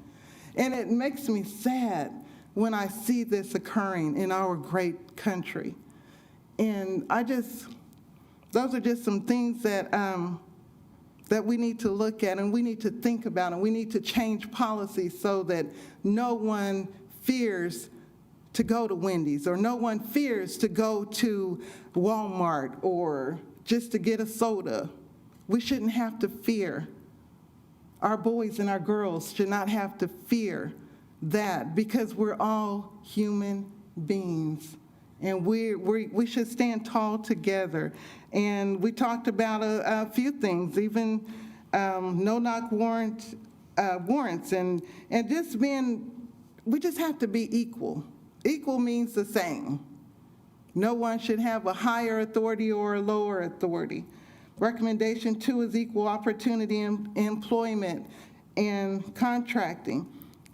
Speaker 2: And it makes me sad when I see this occurring in our great country. And those are just some things that we need to look at, and we need to think about, and we need to change policies so that no one fears to go to Wendy's, or no one fears to go to Walmart, or just to get a soda. We shouldn't have to fear. Our boys and our girls should not have to fear that, because we're all human beings. And we should stand tall together. And we talked about a few things, even no-knock warrants, and just we just have to be equal. Equal means the same. No one should have a higher authority or a lower authority. Recommendation 2 is equal opportunity in employment and contracting,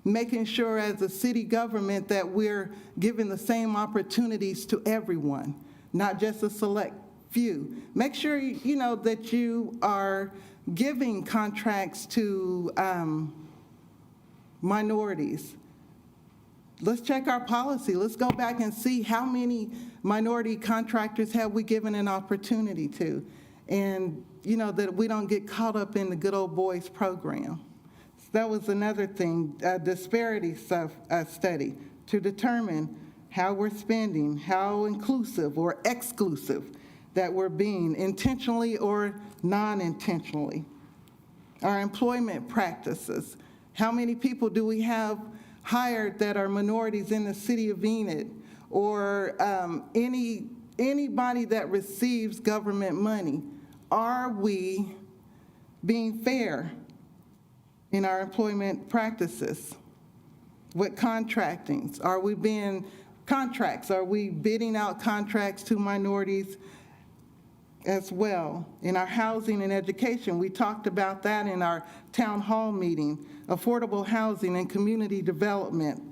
Speaker 2: making sure as a city government that we're giving the same opportunities to everyone, not just a select few. Make sure that you are giving contracts to minorities. Let's check our policy. Let's go back and see how many minority contractors have we given an opportunity to. And, that we don't get caught up in the good old boys program. So that was another thing, a disparity study to determine how we're spending, how inclusive or exclusive that we're being, intentionally or non-intentionally. Our employment practices. How many people do we have hired that are minorities in the city of Enid, or anybody that receives government money? Are we being fair in our employment practices? With contractings, are we bidding out contracts to minorities as well? In our housing and education, we talked about that in our town hall meeting. Affordable housing and community development.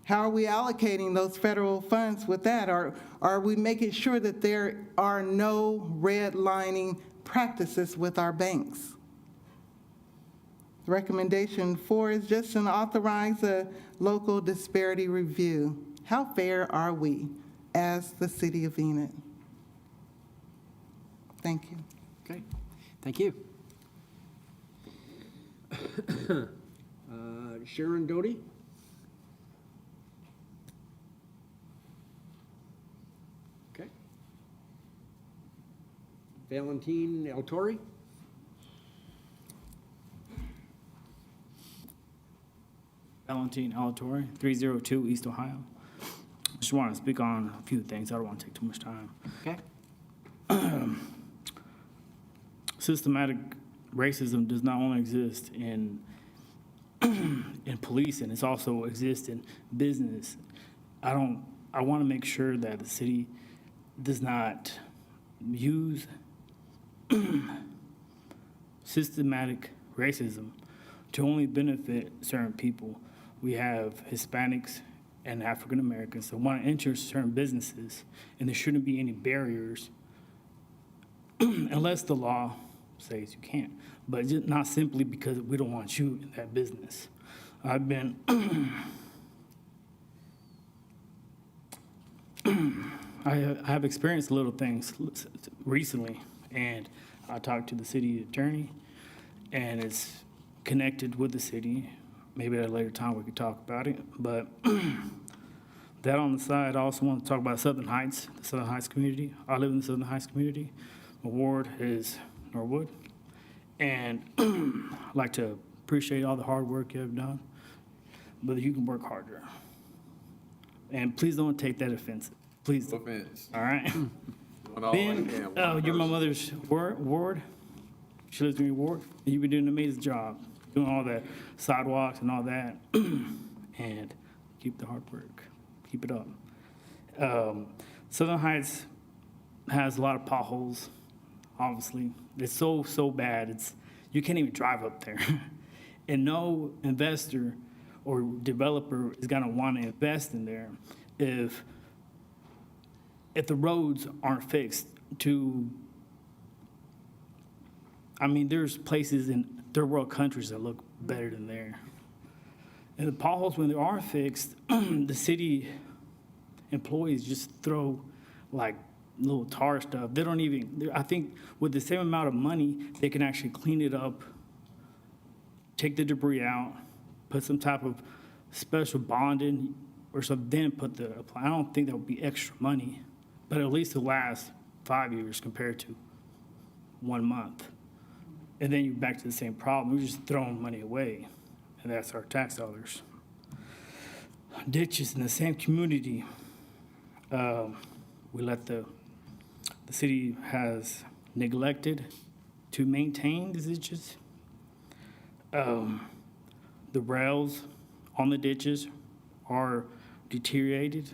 Speaker 2: How are we allocating those federal funds with that? Are we making sure that there are no redlining practices with our banks? Recommendation 4 is just to authorize a local disparity review. How fair are we as the city of Enid? Thank you.
Speaker 21: Okay, thank you. Sharon Doty? Okay. Valentine El Torre?
Speaker 6: Valentine Alatorre, 302 East Ohio. Just want to speak on a few things. I don't want to take too much time.
Speaker 21: Okay.
Speaker 6: systematic racism does not only exist in policing, it's also exists in business. I want to make sure that the city does not use systematic racism to only benefit certain people. We have Hispanics and African Americans that want to enter certain businesses, and there shouldn't be any barriers unless the law says you can't, but just not simply because we don't want you in that business. I've been I have experienced little things recently, and I talked to the city attorney, and it's connected with the city. Maybe at a later time we could talk about it, but that on the side, I also want to talk about Southern Heights, the Southern Heights community. I live in the Southern Heights community. My ward is Norwood, and I'd like to appreciate all the hard work you have done, but you can work harder. And please don't take that offensive. Please.
Speaker 18: No offense.
Speaker 6: All right?
Speaker 18: Doing all I
Speaker 6: Ben,
Speaker 18: can.
Speaker 6: you're my mother's ward. She lives in your ward. And you've been doing an amazing job, doing all that sidewalks and all that. And keep the hard work. Keep it up. Southern Heights has a lot of potholes, obviously. It's so bad. You can't even drive up there. And no investor or developer is gonna wanna invest in there if the roads aren't fixed there's places in third world countries that look better than there. And the potholes, when they are fixed, the city employees just throw like little tar stuff. They don't even, I think with the same amount of money, they can actually clean it up, take the debris out, put some type of special bonding or something, then I don't think that would be extra money, but at least it'll last 5 years compared to 1 month. And then you're back to the same problem. We're just throwing money away, and that's our tax dollars. Ditches in the same community. We let the city has neglected to maintain the ditches. The rails on the ditches are deteriorated.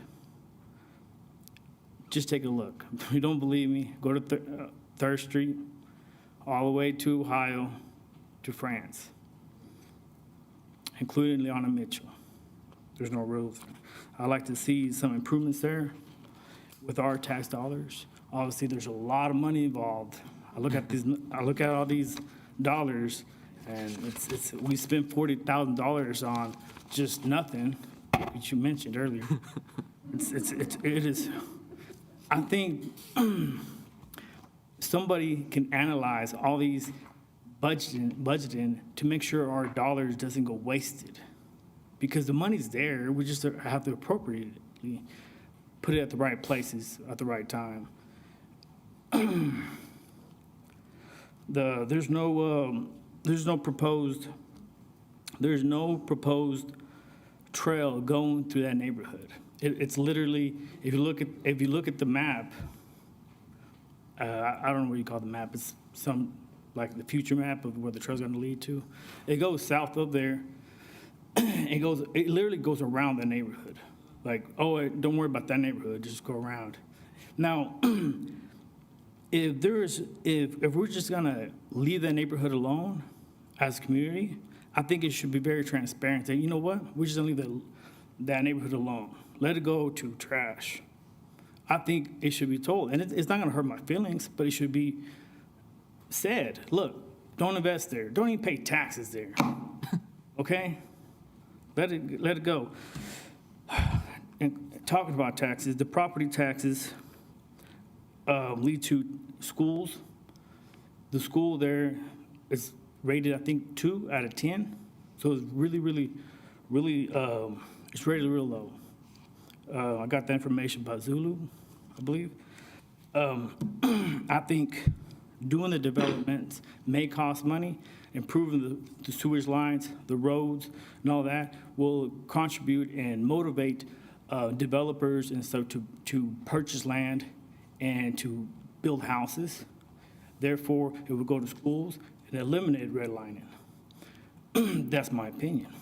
Speaker 6: Just take a look. If you don't believe me, go to 3rd Street, all the way to Ohio, to France, including Leona Mitchell. There's no roads. I'd like to see some improvements there with our tax dollars. Obviously, there's a lot of money involved. I look at all these dollars, and we spent $40,000 on just nothing, which you mentioned earlier. It is. I think somebody can analyze all these budgeting to make sure our dollars doesn't go wasted, because the money's there. We just have to appropriately put it at the right places at the right time. There's no proposed trail going through that neighborhood. It's literally, if you look at the map, I don't know what you call the map. It's some like the future map of where the trail's going to lead to. It goes south of there. It literally goes around the neighborhood. Like, oh, don't worry about that neighborhood. Just go around. Now, if we're just gonna leave that neighborhood alone as a community, I think it should be very transparent. That, you know what, we're just gonna leave that neighborhood alone. Let it go to trash. I think it should be told, and it's not gonna hurt my feelings, but it should be said. Look, don't invest there. Don't even pay taxes there. Okay, let it go. And talking about taxes, the property taxes lead to schools. The school there is rated, I think, 2 out of 10. So it's really, it's rated real low. I got that information by Zulu, I believe. I think doing the developments may cost money. Improving the sewage lines, the roads, and all that will contribute and motivate developers and so to purchase land and to build houses. Therefore, it would go to schools and eliminate redlining. That's my opinion.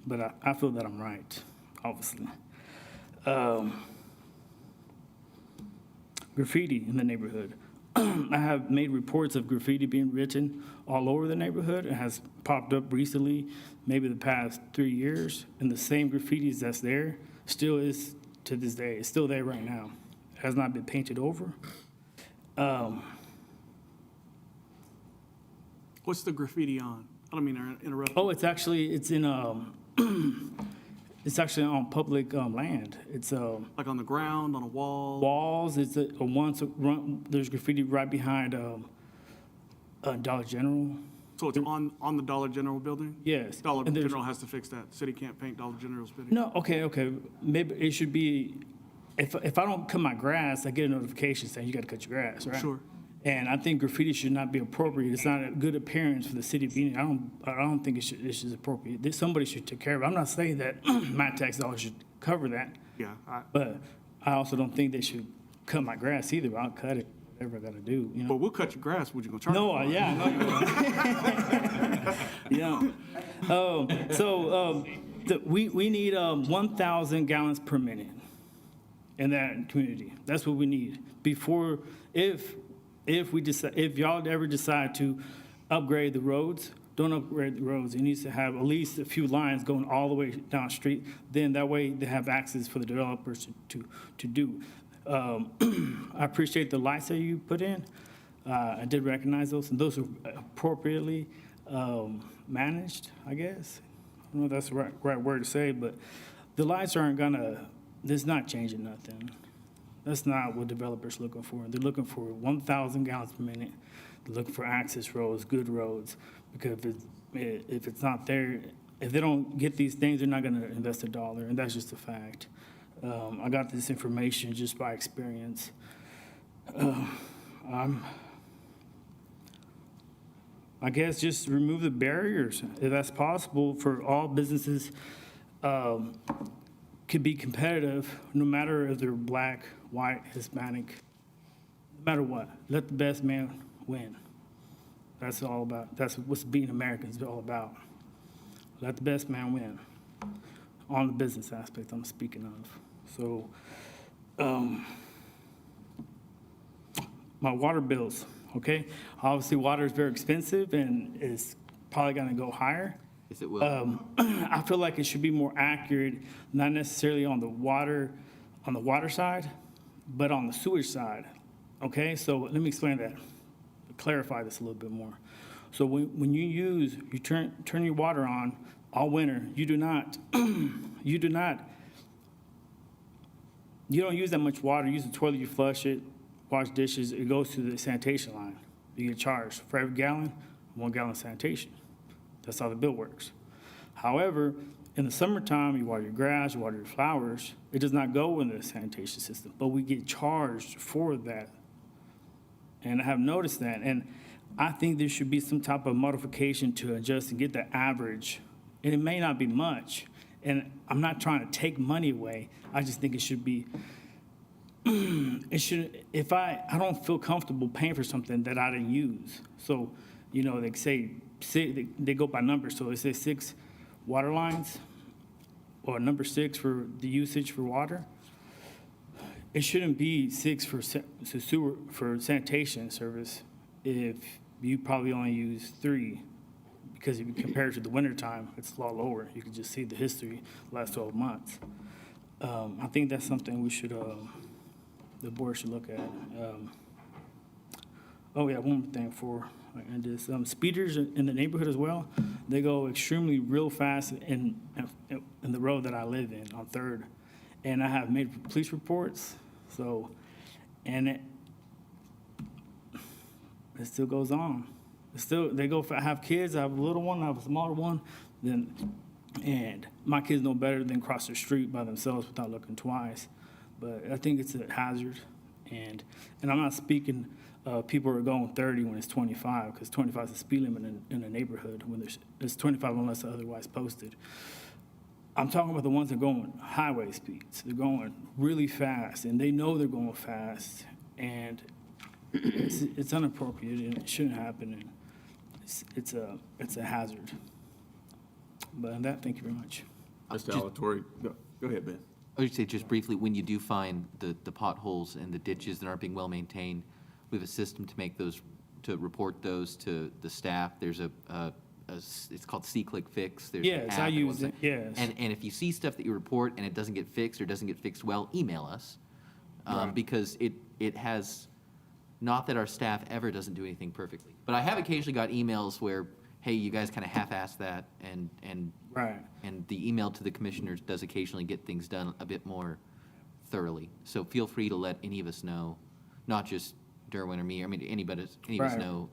Speaker 6: But I feel that I'm right, obviously. Graffiti in the neighborhood. I have made reports of graffiti being written all over the neighborhood. It has popped up recently, maybe the past 3 years, and the same graffitis that's there still is to this day. It's still there right now. It has not been painted over.
Speaker 5: What's the graffiti on? I don't mean to interrupt.
Speaker 6: Oh, it's actually it's actually on public land. It's
Speaker 5: Like on the ground, on a wall?
Speaker 6: walls. It's there's graffiti right behind Dollar General.
Speaker 5: So it's on the Dollar General building?
Speaker 6: Yes.
Speaker 5: Dollar
Speaker 6: And there's-
Speaker 5: General has to fix that. City can't paint Dollar General's building.
Speaker 6: No, okay. Maybe it should be, if I don't cut my grass, I get a notification saying you got to cut your grass, right?
Speaker 5: Sure.
Speaker 6: And I think graffiti should not be appropriate. It's not a good appearance for the city of Enid. I don't think it should appropriate. Somebody should take care of it. I'm not saying that my tax dollars should cover that,
Speaker 5: Yeah,
Speaker 6: but I also don't think they should cut my grass either. I'll cut it, whatever I got to do, you know?
Speaker 5: but we'll cut your grass. What you gonna charge?
Speaker 6: No,
Speaker 5: us for? We need 1,000 gallons per minute in that community. That's what we need before, if y'all ever decide to upgrade the roads, don't upgrade the roads. It needs to have at least a few lines going all the way down the street. Then that way they have access for the developers to do. I appreciate the lights that you put in. I did recognize those, and those are appropriately managed, I guess. I don't know if that's the right word to say, but the lights it's not changing nothing. That's not what developers are looking for. They're looking for 1,000 gallons per minute. They're looking for access roads, good roads, because if it's not there, if they don't get these things, they're not going to invest a dollar, and that's just a fact. I got this information just by experience. I guess just remove the barriers, if that's possible, for all businesses could be competitive, no matter if they're black, white, Hispanic, no matter what. Let the best man win. That's all about. That's what's being American is all about. Let the best man win. On the business aspect I'm speaking of. So, my water bills, okay? Obviously, water is very expensive and it's probably gonna go higher.
Speaker 4: Yes, it will.
Speaker 6: I feel like it should be more accurate, not necessarily on the water side, but on the sewage side, okay? So let me explain that, clarify this a little bit more. So when you turn your water on all winter, you don't use that much water. You use the toilet, you flush it, wash dishes, it goes to the sanitation line. You get charged for every gallon, 1 gallon of sanitation. That's how the bill works. However, in the summertime, you water your grass, you water your flowers, it does not go in the sanitation system, but we get charged for that. And I have noticed that, and I think there should be some type of modification to adjust and get the average. And it may not be much, and I'm not trying to take money away, I just think it should be, if I don't feel comfortable paying for something that I didn't use. So, they say, they go by numbers, so they say 6 water lines, or number 6 for the usage for water. It shouldn't be 6 for sanitation service if you probably only use 3, because if you compare it to the wintertime, it's a lot lower. You can just see the history last 12 months. I think that's something we should, the board should look at. One more thing for and this speeders in the neighborhood as well. They go extremely real fast in the road that I live in on 3rd, and I have made police reports. So, and it still goes on. I have kids. I have a little one. I have a smaller one. And my kids know better than cross the street by themselves without looking twice. But I think it's a hazard, and I'm not speaking. People are going 30 when it's 25, because 25 is the speed limit in a neighborhood when it's 25 unless otherwise posted. I'm talking about the ones that are going highway speeds. They're going really fast, and they know they're going fast, and it's inappropriate, and it shouldn't happen, and it's a hazard. But on that, thank you very much.
Speaker 18: Mr. Alatorre, go ahead, Ben.
Speaker 4: I would say just briefly, when you do find the potholes and the ditches that aren't being well maintained, we have a system to make those, to report those to the staff. There's it's called C-Click Fix. There's an
Speaker 6: Yes,
Speaker 4: app
Speaker 6: I
Speaker 4: and
Speaker 6: use
Speaker 4: website.
Speaker 6: it, yes.
Speaker 4: And if you see stuff that you report and it doesn't get fixed or doesn't get fixed well, email us.
Speaker 6: Right.
Speaker 4: Because it has, not that our staff ever doesn't do anything perfectly, but I have occasionally got emails where, hey, you guys kind of half-assed that, and
Speaker 6: Right.
Speaker 4: and the email to the commissioners does occasionally get things done a bit more thoroughly. So feel free to let any of us know, not just Derwin or me, I mean, any of us
Speaker 6: Right.
Speaker 4: know.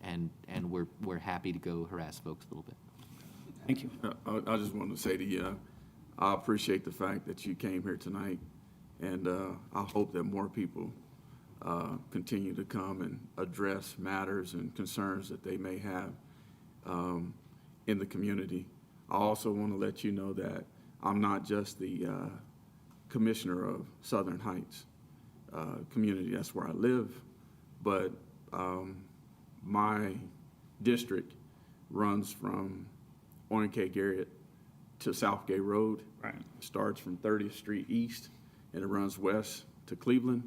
Speaker 4: And we're happy to go harass folks a little bit.
Speaker 6: Thank you.
Speaker 18: I just wanted to say to you, I appreciate the fact that you came here tonight, and I hope that more people continue to come and address matters and concerns that they may have in the community. I also want to let you know that I'm not just the commissioner of Southern Heights community, that's where I live, but my district runs from Orange Garrett to Southgate Road.
Speaker 6: Right.
Speaker 18: Starts from 30th Street East, and it runs west to Cleveland.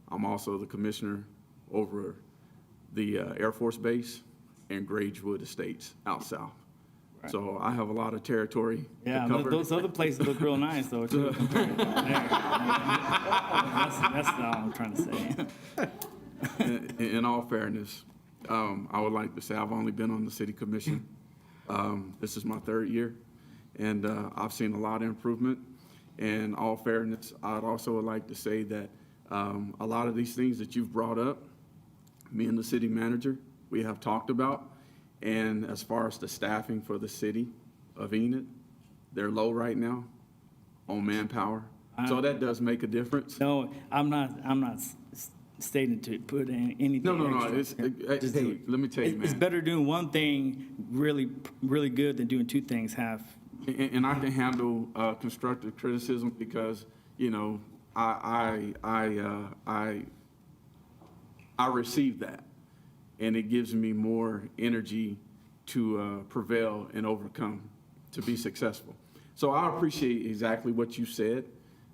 Speaker 18: I'm also the commissioner over the Air Force Base and Gragewood Estates out south.
Speaker 6: Right.
Speaker 18: So I have a lot of territory
Speaker 6: Yeah,
Speaker 18: to cover.
Speaker 6: those other places look real nice, though, too. That's all I'm trying to say.
Speaker 18: In all fairness, I would like to say I've only been on the city commission. This is my third year, and I've seen a lot of improvement. In all fairness, I'd also like to say that a lot of these things that you've brought up, me and the city manager, we have talked about. And as far as the staffing for the city of Enid, they're low right now on manpower. So that does make a difference.
Speaker 6: No, I'm not stating to put in anything
Speaker 18: No.
Speaker 6: extra. Just
Speaker 18: Hey, let me tell you,
Speaker 6: It's
Speaker 18: man.
Speaker 6: better doing one thing really, really good than doing two things half.
Speaker 18: And I can handle constructive criticism because, you know, I receive that, and it gives me more energy to prevail and overcome, to be successful. So I appreciate exactly what you said.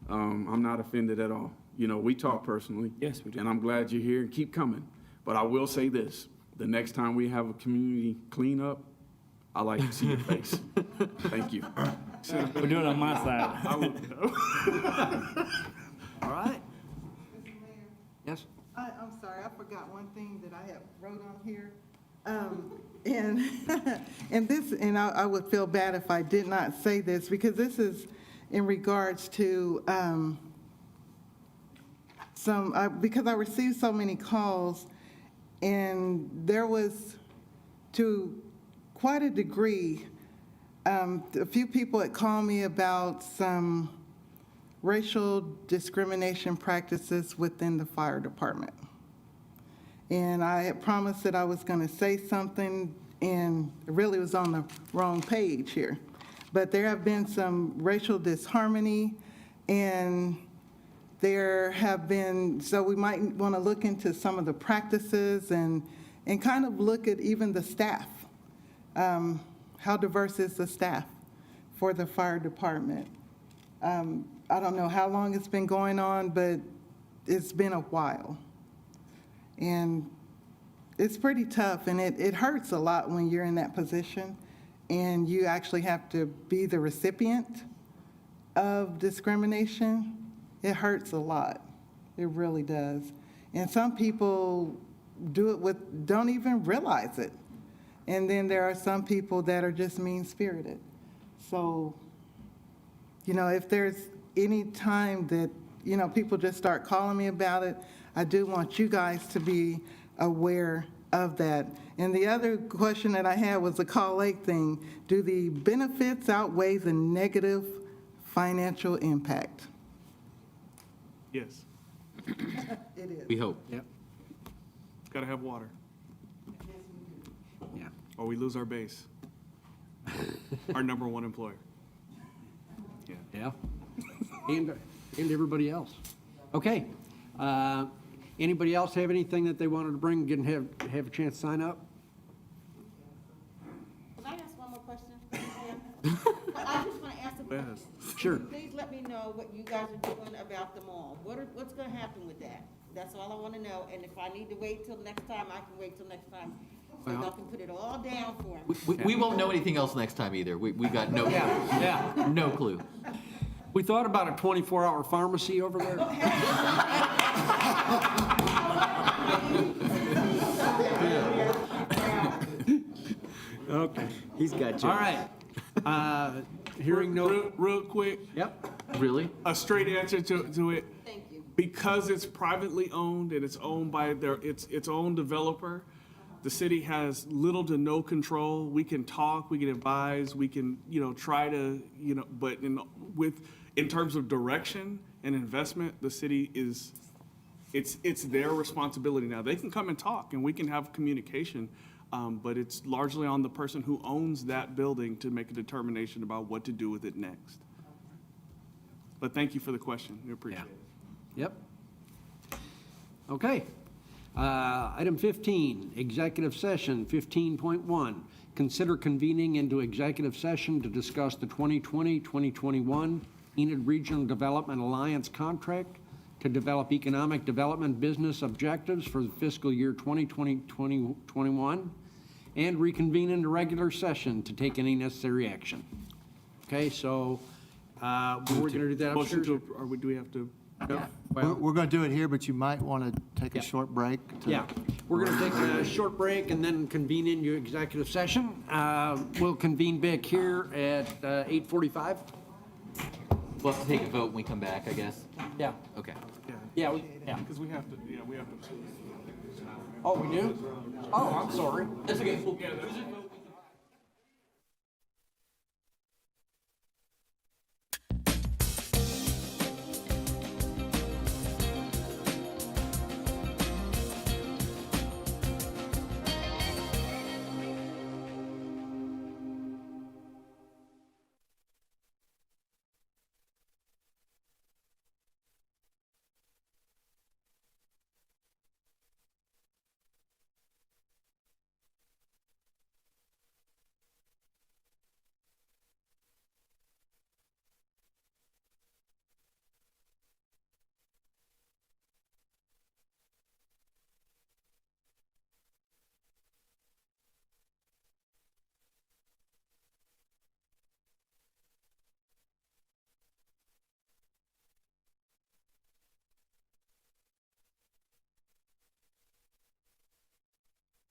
Speaker 18: I'm not offended at all. You know, we talk personally.
Speaker 6: Yes, we do.
Speaker 18: And I'm glad you're here and keep coming. But I will say this, the next time we have a community cleanup, I like to see your face. Thank you.
Speaker 6: We're doing it on my side.
Speaker 21: All right. Yes?
Speaker 2: I'm sorry, I forgot one thing that I have wrote on here. And I would feel bad if I did not say this, because this is in regards to because I received so many calls, and there was, to quite a degree, a few people had called me about some racial discrimination practices within the fire department. And I had promised that I was going to say something, and it really was on the wrong page here. But there have been some racial disharmony, and there have been, so we might want to look into some of the practices and kind of look at even the staff. How diverse is the staff for the fire department? I don't know how long it's been going on, but it's been a while. And it's pretty tough, and it hurts a lot when you're in that position and you actually have to be the recipient of discrimination. It hurts a lot. It really does. And some people do it don't even realize it. And then there are some people that are just mean-spirited. So, you know, if there's any time that, you know, people just start calling me about it, I do want you guys to be aware of that. And the other question that I had was the Call Lake thing. Do the benefits outweigh the negative financial impact?
Speaker 5: Yes.
Speaker 2: It is.
Speaker 4: We hope.
Speaker 21: Yep.
Speaker 5: Got to have water,
Speaker 21: Yeah.
Speaker 5: or we lose our base. Our number one employer.
Speaker 21: Yeah. And everybody else. Okay.
Speaker 1: Anybody else have anything that they wanted to bring, didn't have a chance to sign up?
Speaker 22: Can I ask one more question? I just want to ask a question.
Speaker 1: Sure.
Speaker 22: Please let me know what you guys are doing about the mall. What's going to happen with that? That's all I want to know, and if I need to wait till next time, I can wait till next time. So y'all can put it all down for me.
Speaker 4: We won't know anything else next time either. We got no, no clue.
Speaker 1: We thought about a 24-hour pharmacy over there. Okay.
Speaker 21: He's got you.
Speaker 1: All right. Hearing no.
Speaker 5: Real quick.
Speaker 1: Yep.
Speaker 4: Really?
Speaker 5: A straight answer to it.
Speaker 22: Thank you.
Speaker 5: Because it's privately owned and it's owned by its own developer, the city has little to no control. We can talk, we can advise, we can, try to, but in terms of direction and investment, the city it's their responsibility now. They can come and talk and we can have communication, but it's largely on the person who owns that building to make a determination about what to do with it next. But thank you for the question. We appreciate it.
Speaker 1: Yep. Okay. Item 15, executive session, 15.1. Consider convening into executive session to discuss the 2020-2021 Enid Regional Development Alliance contract to develop economic development business objectives for the fiscal year 2020-2021 and reconvene into regular session to take any necessary action. Okay, so we're going to do that
Speaker 5: Motion
Speaker 1: upstairs.
Speaker 5: do we have to?
Speaker 7: We're going to do it here, but you might want to take a short break.
Speaker 1: Yeah, we're going to take a short break and then convene into executive session. We'll convene back here at 8:45.
Speaker 4: We'll have to take a vote when we come back, I guess.
Speaker 1: Yeah.
Speaker 4: Okay.
Speaker 1: Yeah.
Speaker 5: Because we have to, we have to.
Speaker 1: Oh, we do? Oh, I'm sorry.
Speaker 4: That's okay.